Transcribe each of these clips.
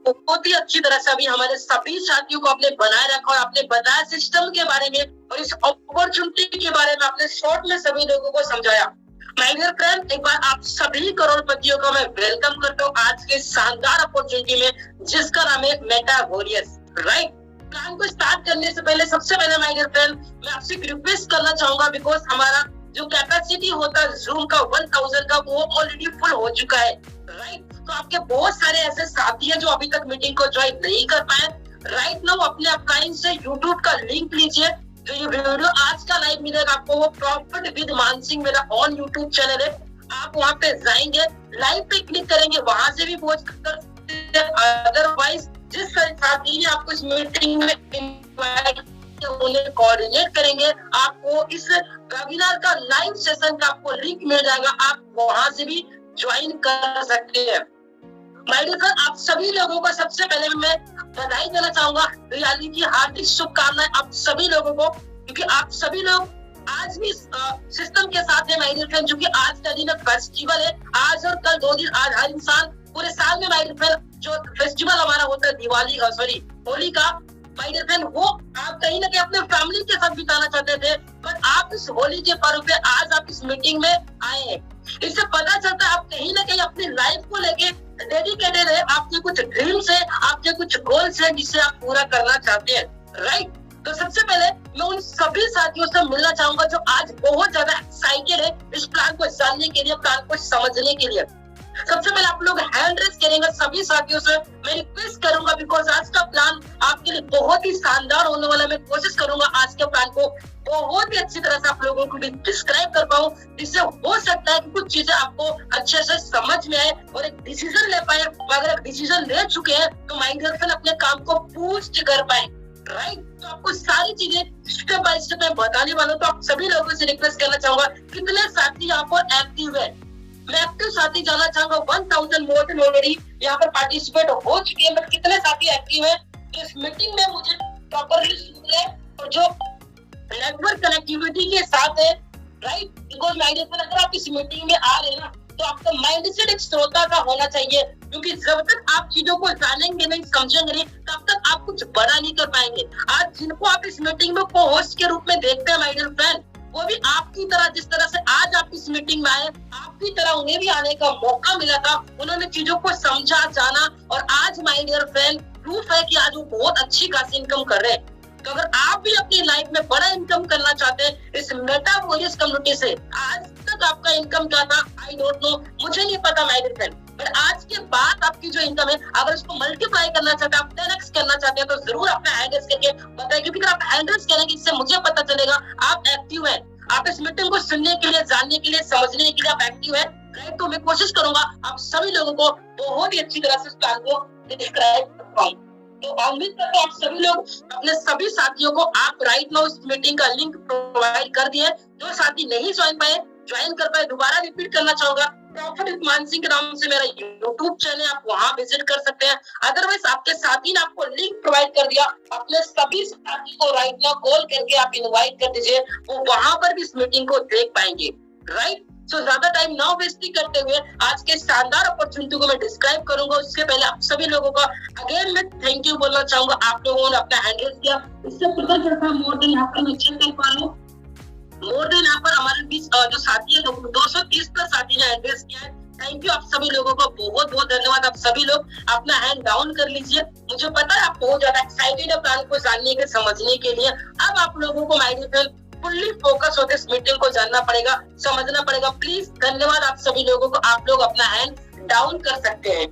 बहुत ही अच्छी तरह से अभी हमारे सभी साथियों को आपने बनाए रखा और आपने बताया सिस्टम के बारे में और इस अपॉर्चुनिटी के बारे में आपने शॉर्ट में सभी लोगों को समझाया। माय डियर फ्रेंड, एक बार आप सभी करोड़पतियों का मैं वेलकम करता हूँ आज के शानदार अपॉर्चुनिटी में जिसका नाम है मेटावर्स, राइट। प्लान को स्टार्ट करने से पहले सबसे पहले माय डियर फ्रेंड मैं आपसे रिक्वेस्ट करना चाहूंगा, बिकॉज हमारा जो कैपेसिटी होता है जूम का 1000 का वो ऑलरेडी फुल हो चुका है, राइट। तो आपके बहुत सारे ऐसे साथी हैं जो अभी तक मीटिंग को ज्वाइन नहीं कर पाए। राइट नाउ अपने अपलाइन से यूट्यूब का लिंक लीजिए, जो ये वीडियो आज का लाइव मिलेगा आपको वो प्रॉफिट विद मानसिंह मेरा ऑन यूट्यूब चैनल है। आप वहां पे जाएंगे, लाइव पे क्लिक करेंगे, वहां से भी वॉच कर सकते हैं। अदरवाइज जिस साथी ने आपको इस मीटिंग में इनवाइट उन्हें कोऑर्डिनेट करेंगे, आपको इस वेबिनार का लाइव सेशन का आपको लिंक मिल जाएगा, आप वहां से भी ज्वाइन कर सकते हैं। माय डियर फ्रेंड, आप सभी लोगों को सबसे पहले मैं बधाई देना चाहूंगा, दिवाली की हार्दिक शुभकामनाएं आप सभी लोगों को, क्योंकि आप सभी लोग आज भी सिस्टम के साथ है माय डियर फ्रेंड, जो कि आज का दिन फेस्टिवल है। आज और कल 2 दिन, आज हर इंसान पूरे साल में माय डियर फ्रेंड जो फेस्टिवल हमारा होता है दिवाली होली का, माय डियर फ्रेंड वो आप कहीं ना कहीं अपने फैमिली के साथ बिताना चाहते थे, बट आप इस होली के पर्व पे आज आप इस मीटिंग में आए हैं। इससे पता चलता है आप कहीं ना कहीं अपनी लाइफ को लेके डेडिकेटेड है, आपके कुछ ड्रीम्स है, आपके कुछ गोल्स है जिसे आप पूरा करना चाहते हैं, राइट। तो सबसे पहले मैं उन सभी साथियों से मिलना चाहूंगा जो आज बहुत ज्यादा एक्साइटेड है इस प्लान को जानने के लिए, प्लान को समझने के लिए। सबसे पहले आप लोग हैंड रेस करेंगे सभी साथियों से, मैं रिक्वेस्ट करूंगा, बिकॉज आज का प्लान आपके लिए बहुत ही शानदार होने वाला है। मैं कोशिश करूंगा आज के प्लान को बहुत ही अच्छी तरह से आप लोगों को भी डिस्क्राइब कर पाऊं, जिससे हो सकता है कि कुछ चीजें आपको अच्छे से समझ में आए और एक डिसीजन ले पाए। अगर एक डिसीजन ले चुके हैं तो माय डियर फ्रेंड अपने काम को बूस्ट कर पाए, राइट। तो आपको सारी चीजें स्टेप बाय स्टेप मैं बताने वाला हूं, तो आप सभी लोगों से रिक्वेस्ट करना चाहूंगा कितने साथी यहाँ पर एक्टिव है। मैं एक्टिव साथी जानना चाहूंगा, 1000 मोर देन ऑलरेडी यहाँ पर पार्टिसिपेट हो चुके हैं, बट कितने साथी एक्टिव है इस मीटिंग में मुझे प्रॉपरली सुन ले और जो नेटवर्क कनेक्टिविटी के साथ है, right. Because my dear friend अगर आप इस मीटिंग में आ रहे हैं ना तो आपका माइंडसेट एक श्रोता का होना चाहिए, क्योंकि जब तक आप चीजों को जानेंगे नहीं, समझेंगे नहीं, तब तक आप कुछ बड़ा नहीं कर पाएंगे। आज जिनको आप इस मीटिंग में को होस्ट के रूप में देखते हैं माय डियर फ्रेंड, वो भी आपकी तरह, जिस तरह से आज आप इस मीटिंग में आए, आपकी तरह उन्हें भी आने का मौका मिला था। उन्होंने चीजों को समझा, जाना और आज माय डियर फ्रेंड प्रूफ है कि आज वो बहुत अच्छी खासी इनकम कर रहे हैं। तो अगर आप भी अपनी लाइफ में बड़ा इनकम करना चाहते हैं इस मेटावर्स कम्युनिटी से, आज तक आपका इनकम क्या था आई डोंट नो, मुझे नहीं पता माय डियर फ्रेंड, बट आज के बाद आपकी जो इनकम है अगर उसको मल्टीप्लाई करना चाहते हैं, आप 10x करना चाहते हैं, तो जरूर अपना हैंड रेस करके बताइए, क्योंकि अगर आप हैंड रेस करेंगे इससे मुझे पता चलेगा आप एक्टिव हैं, आप इस मीटिंग को सुनने के लिए, जानने के लिए, समझने के लिए आप एक्टिव है, राइट। तो मैं कोशिश करूंगा आप सभी लोगों को बहुत ही अच्छी तरह से इस प्लान को डिस्क्राइब कर पाऊं। तो उम्मीद करता हूं आप सभी लोग अपने सभी साथियों को आप राइट नाउ इस मीटिंग का लिंक प्रोवाइड कर दिए। जो साथी नहीं ज्वाइन कर पाए, दोबारा रिपीट करना चाहूंगा, प्रॉफिट विद मानसिंह के नाम से मेरा यूट्यूब चैनल, आप वहां विजिट कर सकते हैं। अदरवाइज आपके साथी ने आपको लिंक प्रोवाइड कर दिया, अपने सभी साथी को राइट नाउ कॉल करके आप इनवाइट कर दीजिए, वो वहां पर भी इस मीटिंग को देख पाएंगे, राइट। सो ज्यादा टाइम ना वेस्ट करते हुए आज के शानदार अपॉर्चुनिटी को मैं डिस्क्राइब करूंगा। उससे पहले आप सभी लोगों का अगेन मैं थैंक यू बोलना चाहूंगा, आप लोगों ने अपना हैंड रेस किया, इससे पता चलता है मोर देन यहाँ पर मैं चेक कर पा रहा हूँ, मोर देन यहाँ पर हमारे बीच जो साथी है 230 प्लस साथी ने हैंड रेस किया है। थैंक यू आप सभी लोगों को, बहुत बहुत धन्यवाद। आप सभी लोग अपना हैंड डाउन कर लीजिए, मुझे पता है आप बहुत ज्यादा एक्साइटेड है प्लान को जानने के, समझने के लिए। अब आप लोगों को my dear friend fully focus होकर इस मीटिंग को जानना पड़ेगा, समझना पड़ेगा। प्लीज धन्यवाद आप सभी लोगों को, आप लोग अपना हैंड डाउन कर सकते हैं।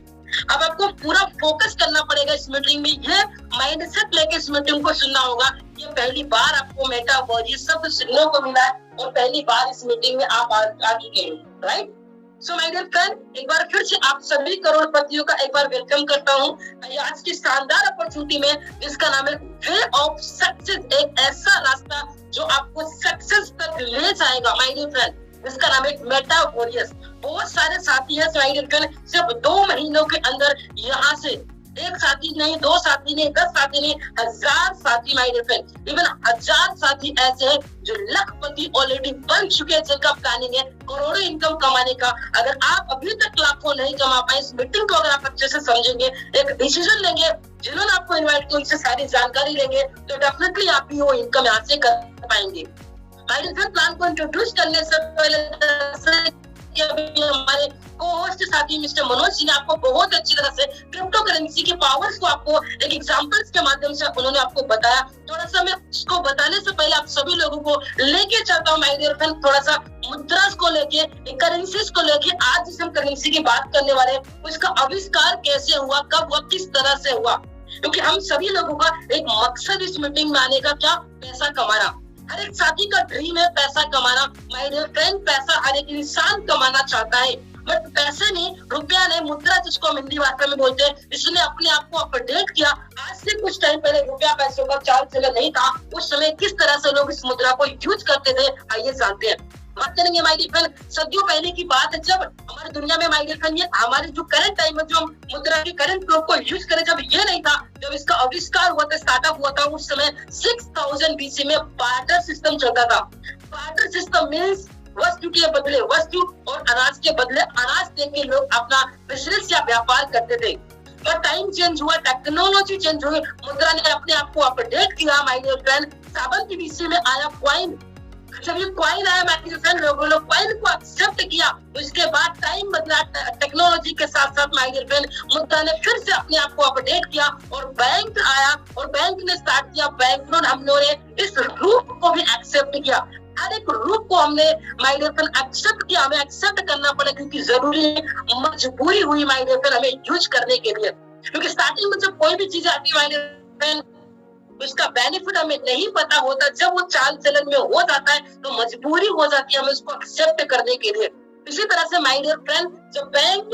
अब आपको पूरा फोकस करना पड़ेगा इस मीटिंग में, ये माइंडसेट लेके इस मीटिंग को सुनना होगा। ये पहली बार आपको मेटावर्स सब सुनने को मिला है और पहली बार इस मीटिंग में आप आ चुके हैं, right. So my dear friend, एक बार फिर से आप सभी करोड़पतियों का एक बार वेलकम करता हूँ आज की शानदार अपॉर्चुनिटी में, जिसका नाम है वे ऑफ सक्सेस, एक ऐसा रास्ता जो आपको सक्सेस तक ले जाएगा माय डियर फ्रेंड, जिसका नाम है मेटावर्स। बहुत सारे साथी हैं माय डियर फ्रेंड, सिर्फ 2 महीनों के अंदर यहाँ से एक साथी नहीं, दो साथी नहीं, 10 साथी नहीं, 1000 साथी माय डियर फ्रेंड, इवन 1000 साथी ऐसे हैं जो लखपति ऑलरेडी बन चुके हैं, जिनका प्लानिंग है करोड़ों इनकम कमाने का। अगर आप अभी तक लाखों नहीं कमा पाए, इस मीटिंग को अगर आप अच्छे से समझेंगे, एक डिसीजन लेंगे, जिन्होंने आपको इन्वाइट किया उनसे सारी जानकारी लेंगे, तो डेफिनेटली आप भी वो इनकम यहाँ से कर पाएंगे। माय डियर फ्रेंड, प्लान को इंट्रोड्यूस करने से पहले हमारे को-होस्ट साथी मिस्टर मनोज जी ने आपको बहुत अच्छी तरह से क्रिप्टो करेंसी के पावर्स को आपको एक एग्जांपल्स के माध्यम से उन्होंने आपको बताया। थोड़ा सा मैं इसको बताने से पहले आप सभी लोगों को लेके चलता हूँ माय डियर फ्रेंड, थोड़ा सा मुद्रास को लेके, करेंसीज को लेके। आज जिस हम करेंसी की बात करने वाले हैं उसका आविष्कार कैसे हुआ, कब हुआ, किस तरह से हुआ, क्योंकि हम सभी लोगों का एक मकसद इस मीटिंग में आने का क्या, पैसा कमाना। हर एक साथी का ड्रीम है पैसा कमाना माय डियर फ्रेंड, पैसा हर एक इंसान कमाना चाहता है, बट पैसे नहीं, रुपया नहीं, मुद्रा जिसको हम हिंदी भाषा में बोलते हैं, इसने अपने आप को अपडेट किया। आज से कुछ टाइम पहले रुपया पैसों का चाल चलन नहीं था, उस समय किस तरह से लोग इस मुद्रा को यूज करते थे, आइए जानते हैं। बात करेंगे माय डियर फ्रेंड, सदियों पहले की बात है, जब हमारी दुनिया में माय डियर फ्रेंड ये हमारे जो करंट टाइम में जो हम मुद्रा के करंट रूप को यूज करें, जब ये नहीं था, जब इसका आविष्कार हुआ था, स्टार्टअप हुआ था, उस समय 6000 BC में बार्टर सिस्टम चलता था। बार्टर सिस्टम मींस वस्तु के बदले वस्तु और अनाज के बदले अनाज देके लोग अपना बिजनेस या व्यापार करते थे। पर टाइम चेंज हुआ, टेक्नोलॉजी चेंज हुई, मुद्रा ने अपने आप को अपडेट किया my dear friend. 7th BC में आया कॉइन। जब ये कॉइन आया माय डियर फ्रेंड, लोगों ने कॉइन को एक्सेप्ट किया। उसके बाद टाइम बदला, टेक्नोलॉजी के साथ साथ माय डियर फ्रेंड मुद्रा ने फिर से अपने आप को अपडेट किया और बैंक आया और बैंक ने स्टार्ट किया बैंक लोन। हम लोगों ने इस रूप को भी एक्सेप्ट किया, हर एक रूप को हमने माय डियर फ्रेंड एक्सेप्ट किया। हमें एक्सेप्ट करना पड़ा क्योंकि जरूरी है, मजबूरी हुई माय डियर फ्रेंड हमें यूज करने के लिए, क्योंकि स्टार्टिंग में जब कोई भी चीज आती है माय डियर फ्रेंड उसका बेनिफिट हमें नहीं पता होता। जब वो चाल चलन में हो जाता है तो मजबूरी हो जाती है हमें उसको एक्सेप्ट करने के लिए। इसी तरह से माय डियर फ्रेंड, जब बैंक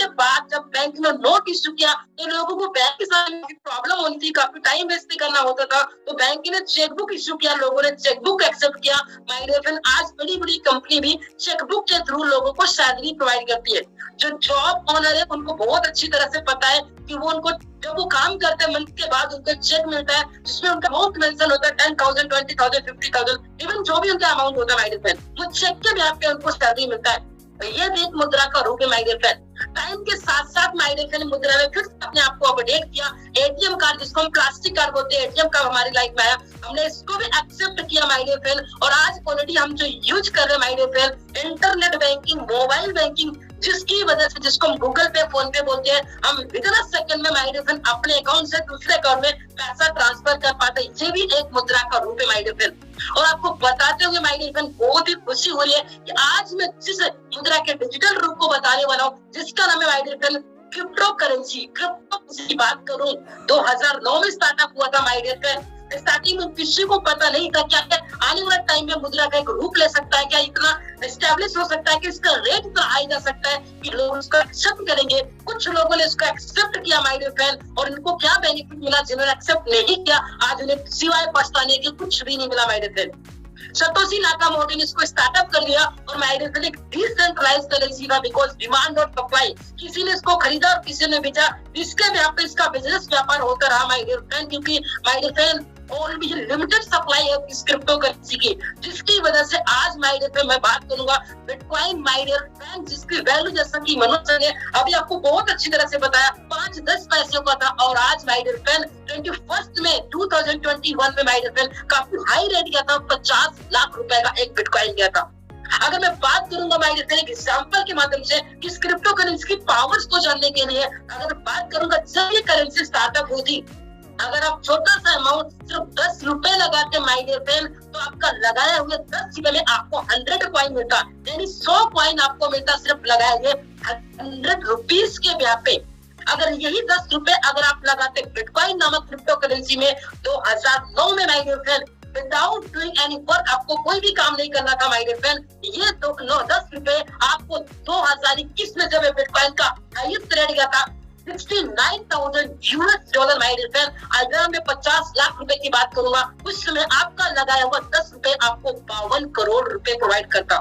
ने नोट इश्यू किया तो लोगों को बैंक के साथ प्रॉब्लम होनी थी, काफी टाइम वेस्ट भी करना होता था, तो बैंक ने चेकबुक इश्यू किया, लोगों ने चेकबुक एक्सेप्ट किया। माय डियर फ्रेंड, आज बड़ी बड़ी कंपनी भी चेकबुक के थ्रू लोगों को सैलरी प्रोवाइड करती है। जो जॉब ओनर है उनको बहुत अच्छी तरह से पता है कि वो उनको जब वो काम करते हैं मंथ के बाद उनको चेक मिलता है जिसमें उनका अमाउंट मेंशन होता है 10,000, 20,000, 50,000, इवन जो भी उनका अमाउंट होता है माय डियर फ्रेंड, वो चेक के ब्याज पे उनको सैलरी मिलता है। ये भी एक मुद्रा का रूप है माय डियर फ्रेंड। टाइम के साथ साथ माय डियर फ्रेंड मुद्रा ने फिर अपने आप को अपडेट किया। एटीएम कार्ड जिसको हम प्लास्टिक कार्ड बोलते हैं, एटीएम कार्ड हमारी लाइफ में आया, हमने इसको भी एक्सेप्ट किया माय डियर फ्रेंड। और आज ऑलरेडी हम जो यूज कर रहे हैं my dear friend, internet banking, mobile banking, जिसकी वजह से जिसको हम गूगल पे, फोन पे बोलते हैं, हम विदिन अ सेकंड में माय डियर फ्रेंड अपने अकाउंट से दूसरे अकाउंट में पैसा ट्रांसफर कर पाते हैं। ये भी एक मुद्रा का रूप है माय डियर फ्रेंड। और आपको बताते हुए माय डियर फ्रेंड बहुत ही खुशी हो रही है कि आज मैं जिस मुद्रा के डिजिटल रूप को बताने वाला हूँ, जिसका नाम है my dear friend cryptocurrency. Crypto की बात करूं 2009 में स्टार्टअप हुआ था माय डियर फ्रेंड। स्टार्टिंग में किसी को पता नहीं था क्या आने वाले टाइम में मुद्रा का एक रूप ले सकता है, क्या इतना एस्टेब्लिश हो सकता है कि इसका रेट इतना हाई जा सकता है कि लोग उसको एक्सेप्ट करेंगे। कुछ लोगों ने इसको एक्सेप्ट किया माय डियर फ्रेंड, और इनको क्या बेनिफिट मिला, जिन्होंने एक्सेप्ट नहीं किया आज उन्हें सिवाय पछताने के कुछ भी नहीं मिला my dear friend. Satoshi Nakamoto ने इसको स्टार्टअप कर लिया और माय डियर फ्रेंड एक डिसेंट्रलाइज्ड करेंसी था, बिकॉज़ डिमांड और सप्लाई, किसी ने इसको खरीदा और किसी ने बेचा, इसके व्यापार पे इसका बिजनेस व्यापार होता रहा माय डियर फ्रेंड। क्योंकि माय डियर फ्रेंड और भी लिमिटेड सप्लाई है इस क्रिप्टो करेंसी की, जिसकी वजह से आज माय डियर फ्रेंड मैं बात करूंगा बिटकॉइन माय डियर फ्रेंड, जिसकी वैल्यू जैसा कि मनोज ने अभी आपको बहुत अच्छी तरह से बताया 5-10 पैसे का था, और आज माय डियर फ्रेंड 21 में 2021 में माय डियर फ्रेंड काफी हाई रेट गया था, 50 लाख रुपए का एक बिटकॉइन गया था। अगर मैं बात करूंगा माय डियर फ्रेंड एक एग्जांपल के माध्यम से कि इस क्रिप्टो करेंसी की पावर्स को जानने के लिए, अगर बात करूंगा जब ये करेंसी स्टार्टअप हुई थी, अगर आप छोटा सा अमाउंट सिर्फ 10 रुपए लगाते माय डियर फ्रेंड, तो आपका लगाया हुए 10 रुपए में आपको 100 कॉइन मिलता, यानी 100 कॉइन आपको मिलता सिर्फ लगाए हुए 100 रुपीज के ब्याज पे। अगर यही 10 रुपए अगर आप लगाते बिटकॉइन नामक क्रिप्टो करेंसी में 2009 में my dear friend, without doing any work, आपको कोई भी काम नहीं करना था माय डियर फ्रेंड, ये 10 रुपए आपको 2021 में जब बिटकॉइन का हाईएस्ट रेट गया था $69,000 माय डियर फ्रेंड, अगर मैं 50 लाख रुपए की बात करूंगा, उस समय आपका लगाया हुआ 10 रुपए आपको 52 करोड़ रुपए प्रोवाइड करता।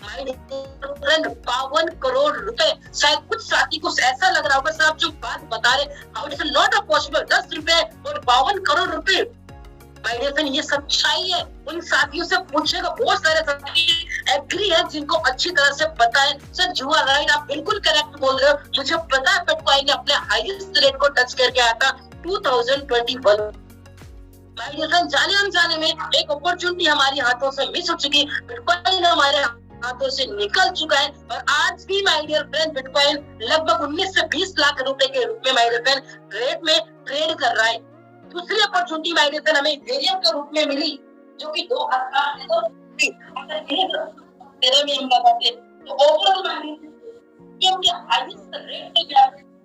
माय डियर फ्रेंड 52 करोड़ रुपए। शायद कुछ साथी को ऐसा लग रहा होगा सर आप जो बात बता रहे how it is not a possible, 10 रुपए और 52 करोड़ रुपए। माय डियर फ्रेंड ये सच्चाई है। उन साथियों से पूछेगा, बहुत सारे साथी एग्री है जिनको अच्छी तरह से पता है सर यू आर राइट, आप बिल्कुल करेक्ट बोल रहे हो। मुझे पता है बिटकॉइन ने अपने हाईएस्ट रेट को टच करके आया था 2021। माय डियर फ्रेंड जाने अनजाने में एक अपॉर्चुनिटी हमारे हाथों से मिस हो चुकी, बिटकॉइन हमारे हाथों से निकल चुका है और आज भी माय डियर फ्रेंड बिटकॉइन लगभग 19 से 20 लाख रुपए के रूप में माय डियर फ्रेंड रेट में ट्रेड कर रहा है। दूसरी अपॉर्चुनिटी माय डियर फ्रेंड हमें इथेरियम के रूप में मिली जो कि 2013 में हम लगाते तो ओवरऑल हाईएस्ट रेट पे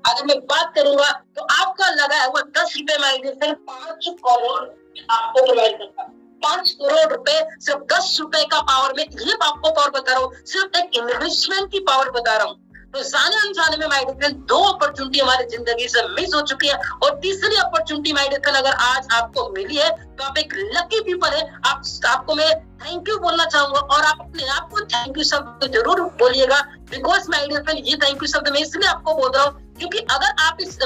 अगर मैं बात करूंगा तो आपका लगाया हुआ 10 रुपए माय डियर फ्रेंड 5 करोड़ आपको प्रोवाइड करता है। 5 करोड़ रुपए सिर्फ 10 रुपए का पावर में, ये आपको पावर बता रहा हूँ, सिर्फ एक इन्वेस्टमेंट की पावर बता रहा हूँ। तो जाने अनजाने में माय डियर फ्रेंड 2 अपॉर्चुनिटी हमारी जिंदगी से मिस हो चुकी है और तीसरी अपॉर्चुनिटी माय डियर फ्रेंड अगर आज आपको मिली है तो आप एक लकी पीपल है। आपको मैं थैंक यू बोलना चाहूंगा और आप अपने आप को थैंक यू शब्द जरूर बोलिएगा। बिकॉज माय डियर फ्रेंड ये थैंक यू शब्द मैं इसलिए आपको बोल रहा हूँ क्योंकि अगर आप इस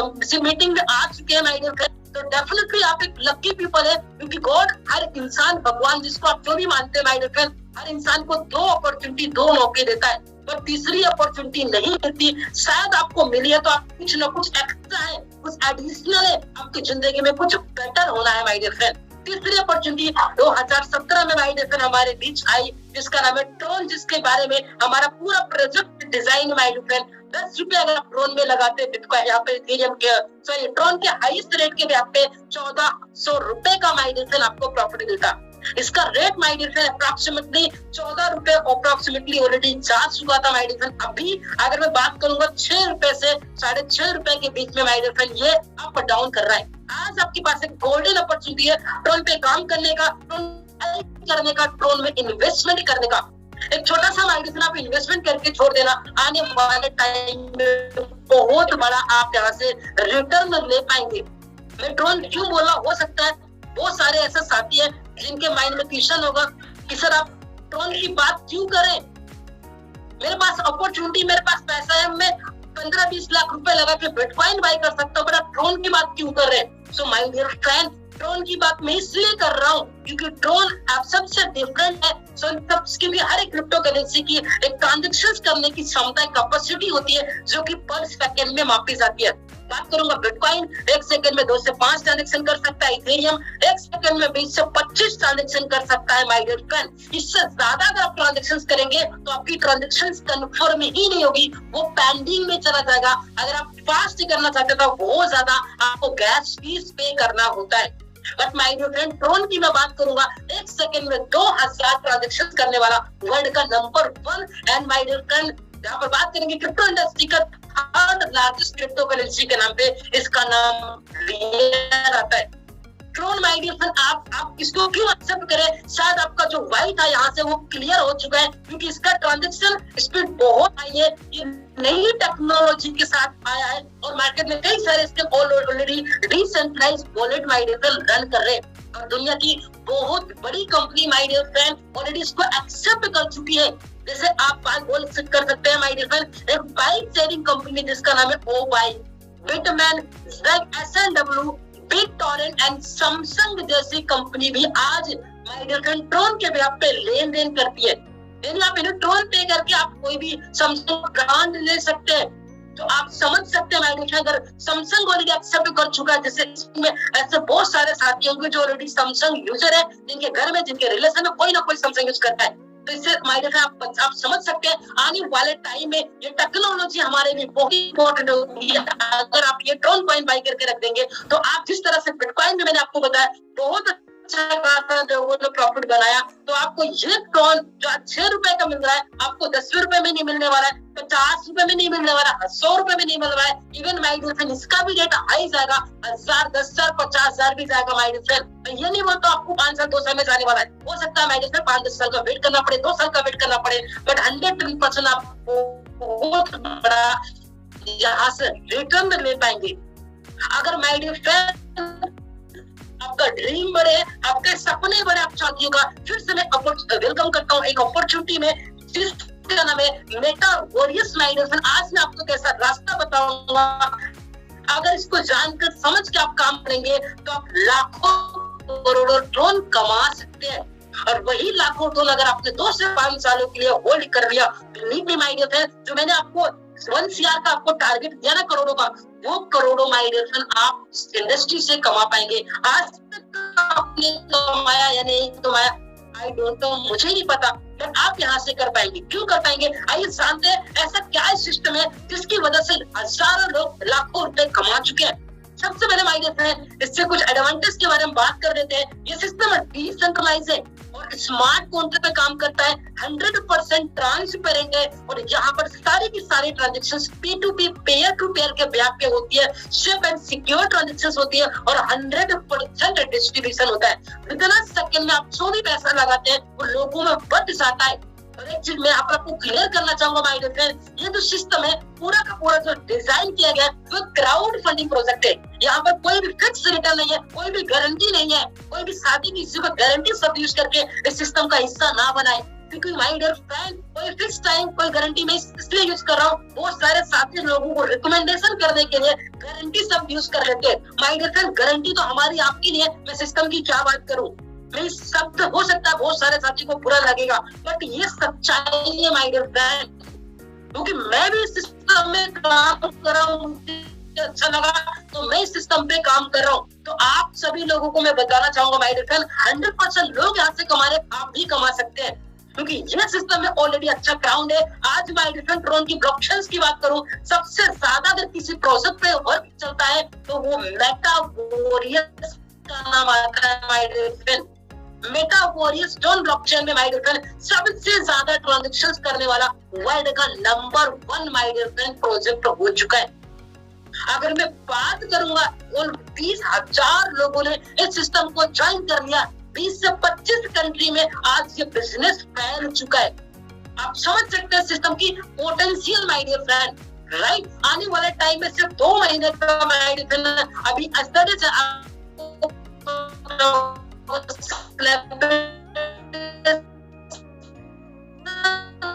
मीटिंग में आ चुके हैं माय डियर फ्रेंड तो डेफिनेटली आप एक लकी पीपल है क्योंकि गॉड हर इंसान, भगवान जिसको आप जो भी मानते हैं माय डियर फ्रेंड, हर इंसान को 2 अपॉर्चुनिटी 2 मौके देता है पर तीसरी अपॉर्चुनिटी नहीं मिलती। शायद आपको मिली है तो आप कुछ ना कुछ एक्स्ट्रा है, कुछ एडिशनल है, आपकी जिंदगी में कुछ बेटर होना है माय डियर फ्रेंड। तीसरी अपॉर्चुनिटी 2017 में माय डियर फ्रेंड हमारे बीच आई जिसका नाम है ट्रोन, जिसके बारे में हमारा पूरा project design my dear friend 10 रुपए अगर आप ट्रोन में लगाते हैं बिटकॉइन यहाँ पे इथेरियम के सॉरी ट्रोन के हाईएस्ट रेट के यहाँ पे 1400 रुपए का माय डियर फ्रेंड आपको प्रॉफिट मिलता। इसका rate my dear friend approximately 14 रुपए अप्रॉक्सीमेटली ऑलरेडी जा चुका था माय डियर फ्रेंड। अभी अगर मैं बात करूंगा 6 रुपए से 6.5 रुपए के बीच में माय डियर फ्रेंड ये अप डाउन कर रहा है। आज आपके पास एक गोल्डन अपॉर्चुनिटी है ट्रोन पे काम करने का, ट्रोन में इन्वेस्टमेंट करने का। एक छोटा सा माय डियर फ्रेंड आप इन्वेस्टमेंट करके छोड़ देना, आने वाले टाइम में बहुत बड़ा आप यहाँ से रिटर्न ले पाएंगे। मैं ट्रोन क्यों बोला, हो सकता है बहुत सारे ऐसे साथी हैं जिनके माइंड में क्वेश्चन होगा कि सर आप ट्रोन की बात क्यों करें, मेरे पास अपॉर्चुनिटी, मेरे पास पैसा है, मैं 15-20 लाख रुपए लगा के बिटकॉइन बाय कर सकता हूँ, पर आप ट्रोन की बात क्यों कर रहे हैं। So my dear friend Tron की बात मैं इसलिए कर रहा हूँ क्योंकि ट्रोन आप सबसे डिफरेंट है। सो क्योंकि हर एक क्रिप्टो करेंसी की एक ट्रांजेक्शन करने की क्षमता, कैपेसिटी होती है जो कि पर सेकंड में मापी जाती है। बात करूंगा बिटकॉइन 1 सेकंड में 2 से 5 ट्रांजेक्शन कर सकता है, इथेरियम 1 सेकंड में 20 से 25 ट्रांजेक्शन कर सकता है माय डियर फ्रेंड। इससे ज्यादा अगर आप ट्रांजेक्शन करेंगे तो आपकी ट्रांजेक्शन कंफर्म ही नहीं होगी, वो पेंडिंग में चला जाएगा। अगर आप फास्ट करना चाहते हो तो बहुत ज्यादा आपको गैस फीस पे करना होता है। But my dear friend Tron की मैं बात करूंगा 1 सेकंड में 2000 ट्रांजेक्शन करने वाला वर्ल्ड का number 1 and my dear friend यहाँ पर बात करेंगे क्रिप्टो इंडस्ट्री का 3rd लार्जेस्ट क्रिप्टो करेंसी के नाम पे इसका नाम रियल आता है ट्रोन। माय डियर फ्रेंड आप इसको क्यों एक्सेप्ट करें, शायद आपका जो वाई था यहाँ से वो क्लियर हो चुका है क्योंकि इसका ट्रांजेक्शन स्पीड बहुत हाई है। ये नई टेक्नोलॉजी के साथ आया है और मार्केट में कई सारे इसके already decentralised wallet my dear friend run कर रहे हैं और दुनिया की बहुत बड़ी company my dear friend already इसको एक्सेप्ट कर चुकी है। जैसे आप बात बोल कर सकते हैं माय डियर फ्रेंड एक बाइक शेयरिंग कंपनी जिसका नाम है O bike, Bitmain, SNW, BitTorrent and Samsung जैसी कंपनी भी आज माय डियर फ्रेंड ट्रोन के ब्याह पे लेन देन करती है। यानी आप इन्हें ट्रोन पे करके आप कोई भी सैमसंग ब्रांड ले सकते हैं। तो आप समझ सकते हैं माय डियर फ्रेंड अगर सैमसंग ऑलरेडी एक्सेप्ट कर चुका है, जैसे इसमें ऐसे बहुत सारे साथी होंगे जो ऑलरेडी सैमसंग यूजर है, जिनके घर में जिनके रिलेशन में कोई ना कोई सैमसंग यूज करता है। तो इससे माय डियर फ्रेंड आप समझ सकते हैं आने वाले टाइम में ये टेक्नोलॉजी हमारे लिए बहुत इंपॉर्टेंट होगी। अगर आप ये ट्रोन कॉइन बाय करके रख देंगे तो आप जिस तरह से बिटकॉइन में मैंने आपको बताया बहुत अच्छा प्रॉफिट बनाया, तो आपको ये ट्रोन जो 6 रुपए का मिल रहा है आपको 10 रुपए में नहीं मिलने वाला है, 50 रुपए में नहीं मिलने वाला, 100 रुपए में नहीं मिल रहा है। इवन माय डियर फ्रेंड इसका भी रेट हाई जाएगा, 1000, 10,000, 50,000 भी जाएगा माय डियर फ्रेंड। ये नहीं बोलता आपको 5 साल 2 साल में जाने वाला है, हो सकता है माय डियर फ्रेंड 5-10 साल का वेट करना पड़े, 2 साल का वेट करना पड़े, बट 100% आपको बहुत बड़ा यहाँ से रिटर्न ले पाएंगे। अगर माय डियर फ्रेंड आपका ड्रीम बढ़े, आपके सपने बढ़े, आप साथियों का फिर से मैं वेलकम करता हूँ एक अपॉर्चुनिटी में जिस जिसका नाम है मेटावर्स माय डियर फ्रेंड। आज मैं आपको कैसा रास्ता बताऊंगा, अगर इसको जानकर समझ के आप काम करेंगे तो आप लाखों करोड़ों ड्रोन कमा सकते हैं। और वही लाखों ड्रोन अगर आपने 2 से 5 सालों के लिए होल्ड कर लिया, माय डियर फ्रेंड, जो मैंने आपको 1 CR का आपको टारगेट दिया ना करोड़ों का, वो करोड़ों माय डियर फ्रेंड आप इस इंडस्ट्री से कमा पाएंगे। आज तक आपने कमाया या नहीं कमाया आई डोंट नो, मुझे नहीं पता, बट आप यहाँ से कर पाएंगे। क्यों कर पाएंगे, आइए जानते हैं ऐसा क्या सिस्टम है जिसकी वजह से हजारों लोग लाखों रुपए कमा चुके हैं। सबसे पहले माय डियर फ्रेंड, इससे कुछ एडवांटेज के बारे में बात कर लेते हैं। ये सिस्टम डिसेंट्रलाइज है और स्मार्ट कॉन्ट्रैक्ट पे काम करता है, 100% ट्रांसपेरेंट है और यहाँ पर सारी की सारी transactions P2P pair to pair के ब्याज पे होती है, सेफ एंड सिक्योर ट्रांजेक्शंस होती है और 100% डिस्ट्रीब्यूशन होता है। विदिन सेकंड में आप जो भी पैसा लगाते हैं वो लोगों में बट जाता है। और एक चीज मैं आपको क्लियर करना चाहूंगा माय डियर फ्रेंड, ये जो सिस्टम है पूरा का पूरा जो डिजाइन किया गया है वो क्राउड फंडिंग प्रोजेक्ट है। यहाँ पर कोई भी फिक्स रिटर्न नहीं है, कोई भी गारंटी नहीं है, कोई भी शादी किसी को गारंटी सब यूज करके इस सिस्टम का हिस्सा ना बनाए, क्योंकि माय डियर फ्रेंड कोई फिक्स टाइम कोई गारंटी मैं इसलिए यूज कर रहा हूँ, बहुत सारे साथी लोगों को रिकमेंडेशन करने के लिए गारंटी सब यूज कर लेते हैं। माय डियर फ्रेंड गारंटी तो हमारी आपकी नहीं है, मैं सिस्टम की क्या बात करूँ, मैं शब्द हो सकता है बहुत सारे साथी को बुरा लगेगा, बट ये सच्चाई है माय डियर फ्रेंड, क्योंकि मैं भी इस सिस्टम में काम कर रहा हूँ, मुझे अच्छा लगा तो मैं इस सिस्टम पे काम कर रहा हूँ। तो आप सभी लोगों को मैं बताना चाहूंगा माय डियर फ्रेंड, 100% लोग यहाँ से कमा रहे, आप भी कमा सकते हैं, क्योंकि ये सिस्टम में ऑलरेडी अच्छा ग्राउंड है। आज माय डियर फ्रेंड ड्रोन की ब्लॉकचेन्स की बात करूं, सबसे ज्यादा अगर किसी प्रोजेक्ट पे वर्क चलता है तो वो मेटावर्स का नाम आता है my dear friend. Metaverse Tron blockchain में माय डियर फ्रेंड सबसे ज्यादा ट्रांजैक्शंस करने वाला वर्ल्ड का number 1 my dear friend project हो चुका है। अगर मैं बात करूंगा, उन 20,000 लोगों ने इस सिस्टम को ज्वाइन कर लिया, 20 से 25 कंट्री में आज ये बिजनेस फैल चुका है। आप समझ सकते हैं सिस्टम की potential my dear friend, right. आने वाले टाइम में सिर्फ 2 महीने का माय डियर फ्रेंड, अभी अस्तर से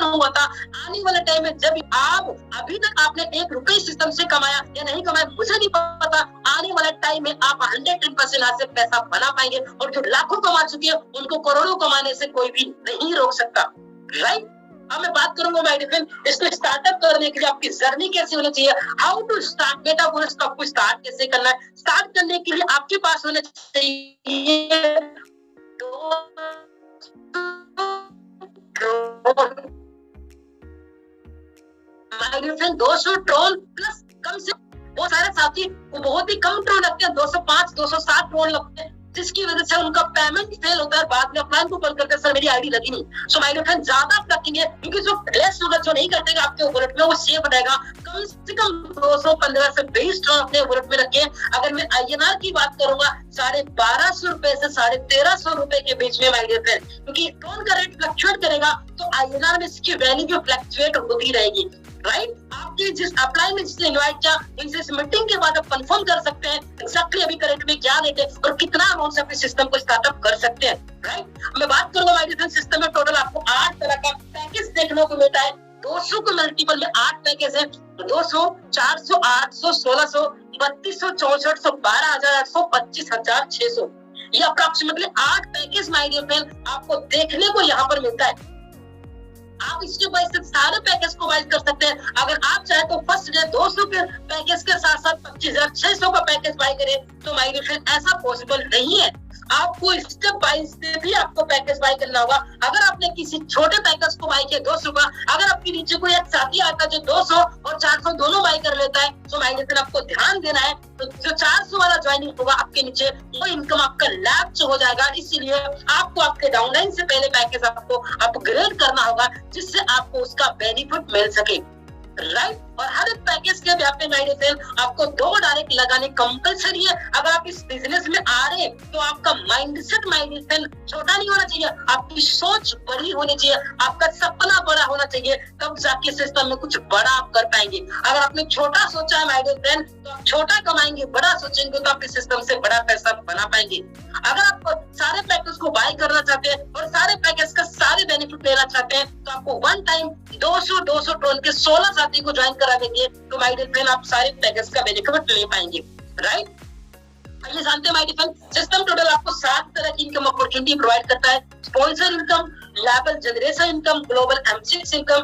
होता, आने वाले टाइम में जब आप अभी तक आपने 1 रुपए सिस्टम से कमाया या नहीं कमाया मुझे नहीं पता, आने वाले टाइम में आप 110% यहाँ से पैसा बना पाएंगे और जो लाखों कमा चुके हैं उनको करोड़ों कमाने से कोई भी नहीं रोक सकता, राइट। अब मैं बात करूंगा माय डियर फ्रेंड, इसको स्टार्टअप करने के लिए आपकी जर्नी कैसे होनी चाहिए, हाउ टू स्टार्ट मेटावर्स को आपको स्टार्ट कैसे करना है। स्टार्ट करने के लिए आपके पास होने चाहिए 200 ड्रोन प्लस कम से बहुत सारे साथी वो बहुत ही कम ड्रोन लगते हैं, 205 207 ड्रोन लगते हैं, जिसकी वजह से उनका पेमेंट फेल होता है, बाद में अपना को कॉल करते हैं सर मेरी आईडी लगी नहीं। सो माय डियर फ्रेंड ज्यादा आप रखेंगे क्योंकि जो लेस होगा जो नहीं करते आपके वॉलेट में वो सेव रहेगा, कम से कम 215 से 20 ड्रोन अपने वॉलेट में रखें। अगर मैं INR की बात करूंगा 1250 रुपए से 1350 रुपए के बीच में माय डियर फ्रेंड, क्योंकि ड्रोन का रेट फ्लक्चुएट करेगा तो INR में इसकी वैल्यू भी फ्लक्चुएट होती रहेगी, राइट। आपके जिस अप्लाई में जिसने इनवाइट किया उनसे इस मीटिंग के बाद आप कंफर्म कर सकते हैं एक्जेक्टली अभी करंट में क्या रेट है और कितना अमाउंट से अपने सिस्टम को स्टार्टअप कर सकते हैं, राइट। मैं बात करूंगा माय डियर सिस्टम में टोटल आपको 8 तरह का पैकेज देखने को मिलता है। 200 को मल्टीपल में 8 पैकेज है, 200, 400, 800, 1600, 3200, 6400, 12,800, 25,600, ये approximately 8 package my dear friend आपको देखने को यहाँ पर मिलता है। आप इसके बाय से सारे पैकेज को बाय कर सकते हैं। अगर आप चाहे तो फर्स्ट डे 200 के पैकेज के साथ साथ 25,600 का पैकेज बाय करें, तो माय डियर फ्रेंड ऐसा पॉसिबल नहीं है। आपको स्टेप बाय स्टेप भी आपको पैकेज बाय करना होगा। अगर आपने किसी छोटे पैकेज को बाय किया 200 का, अगर आपके नीचे कोई एक साथी आता जो 200 और 400 दोनों बाय कर लेता है, तो माय डियर फ्रेंड आपको ध्यान देना है, तो जो 400 वाला ज्वाइनिंग होगा आपके नीचे वो इनकम आपका लैप्स हो जाएगा। इसीलिए आपको आपके डाउनलाइन से पहले पैकेज आपको अपग्रेड करना होगा जिससे आपको उसका बेनिफिट मिल सके, राइट। और हर एक पैकेज के ब्याह पे माय डियर फ्रेंड आपको 2 डायरेक्ट लगाने कंपलसरी है। अगर आप इस बिजनेस में आ रहे हैं तो आपका माइंडसेट माय डियर फ्रेंड छोटा नहीं होना चाहिए, आपकी सोच बड़ी होनी चाहिए, आपका सपना बड़ा होना चाहिए, तब जाके सिस्टम में कुछ बड़ा आप कर पाएंगे। अगर आपने छोटा सोचा है माय डियर फ्रेंड तो आप छोटा कमाएंगे, बड़ा सोचेंगे तो आप इस सिस्टम से बड़ा पैसा बना पाएंगे। अगर आप सारे पैकेज को बाय करना चाहते हैं और सारे पैकेज का सारे बेनिफिट लेना चाहते हैं तो आपको वन टाइम 200 टोन के 16 साथी को ज्वाइन करा देंगे तो माय डियर फ्रेंड आप सारे पैकेज का बेनिफिट ले पाएंगे। राइट, ये जानते हैं my dear friend system total आपको 7 तरह की इनकम अपॉर्चुनिटी प्रोवाइड करता है। Sponsor income, level generation income, global M6 income,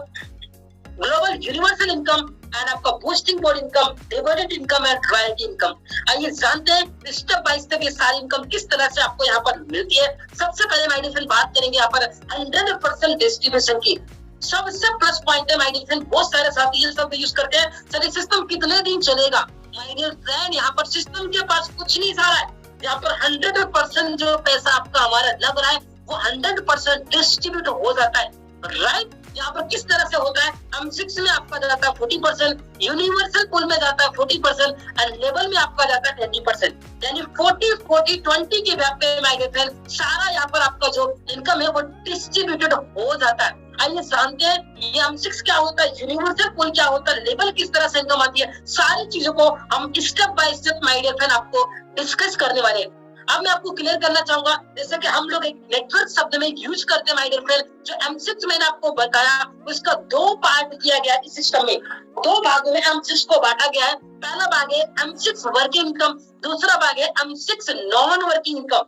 global universal income and आपका boosting board income, dividend income and royalty income. आइए जानते हैं स्टेप बाय स्टेप ये सारी इनकम किस तरह से आपको यहाँ पर मिलती है। सबसे पहले माय डियर फ्रेंड बात करेंगे यहाँ पर 100% डिस्ट्रीब्यूशन की। सबसे प्लस पॉइंट है माय डियर फ्रेंड, बहुत सारे साथी ये सब यूज करते हैं, सर ये सिस्टम कितने दिन चलेगा। माय डियर फ्रेंड यहाँ पर सिस्टम के पास कुछ नहीं सारा है, यहाँ पर 100% जो पैसा आपका हमारा लग रहा है वो 100% डिस्ट्रीब्यूट हो जाता है। राइट, यहाँ पर किस तरह से होता है, M6 में आपका जाता है 40%, यूनिवर्सल पूल में जाता है 40% एंड लेवल में आपका जाता है 20%, यानी 40-40-20 के बैक पे माय डियर फ्रेंड सारा यहाँ पर आपका जो इनकम है वो डिस्ट्रीब्यूटेड हो जाता है। आइए जानते हैं ये M6 क्या होता है, यूनिवर्सल पूल क्या होता है, लेवल किस तरह से इनकम आती है, सारी चीजों को हम step by step my dear friend आपको डिस्कस करने वाले हैं। अब मैं आपको क्लियर करना चाहूंगा, जैसे कि हम लोग एक नेटवर्क शब्द में यूज करते हैं माय डियर फ्रेंड, जो M6 मैंने आपको बताया उसका 2 पार्ट किया गया इस सिस्टम में, 2 भागों में M6 को बांटा गया है। पहला भाग है M6 वर्किंग इनकम, दूसरा भाग है M6 non working income.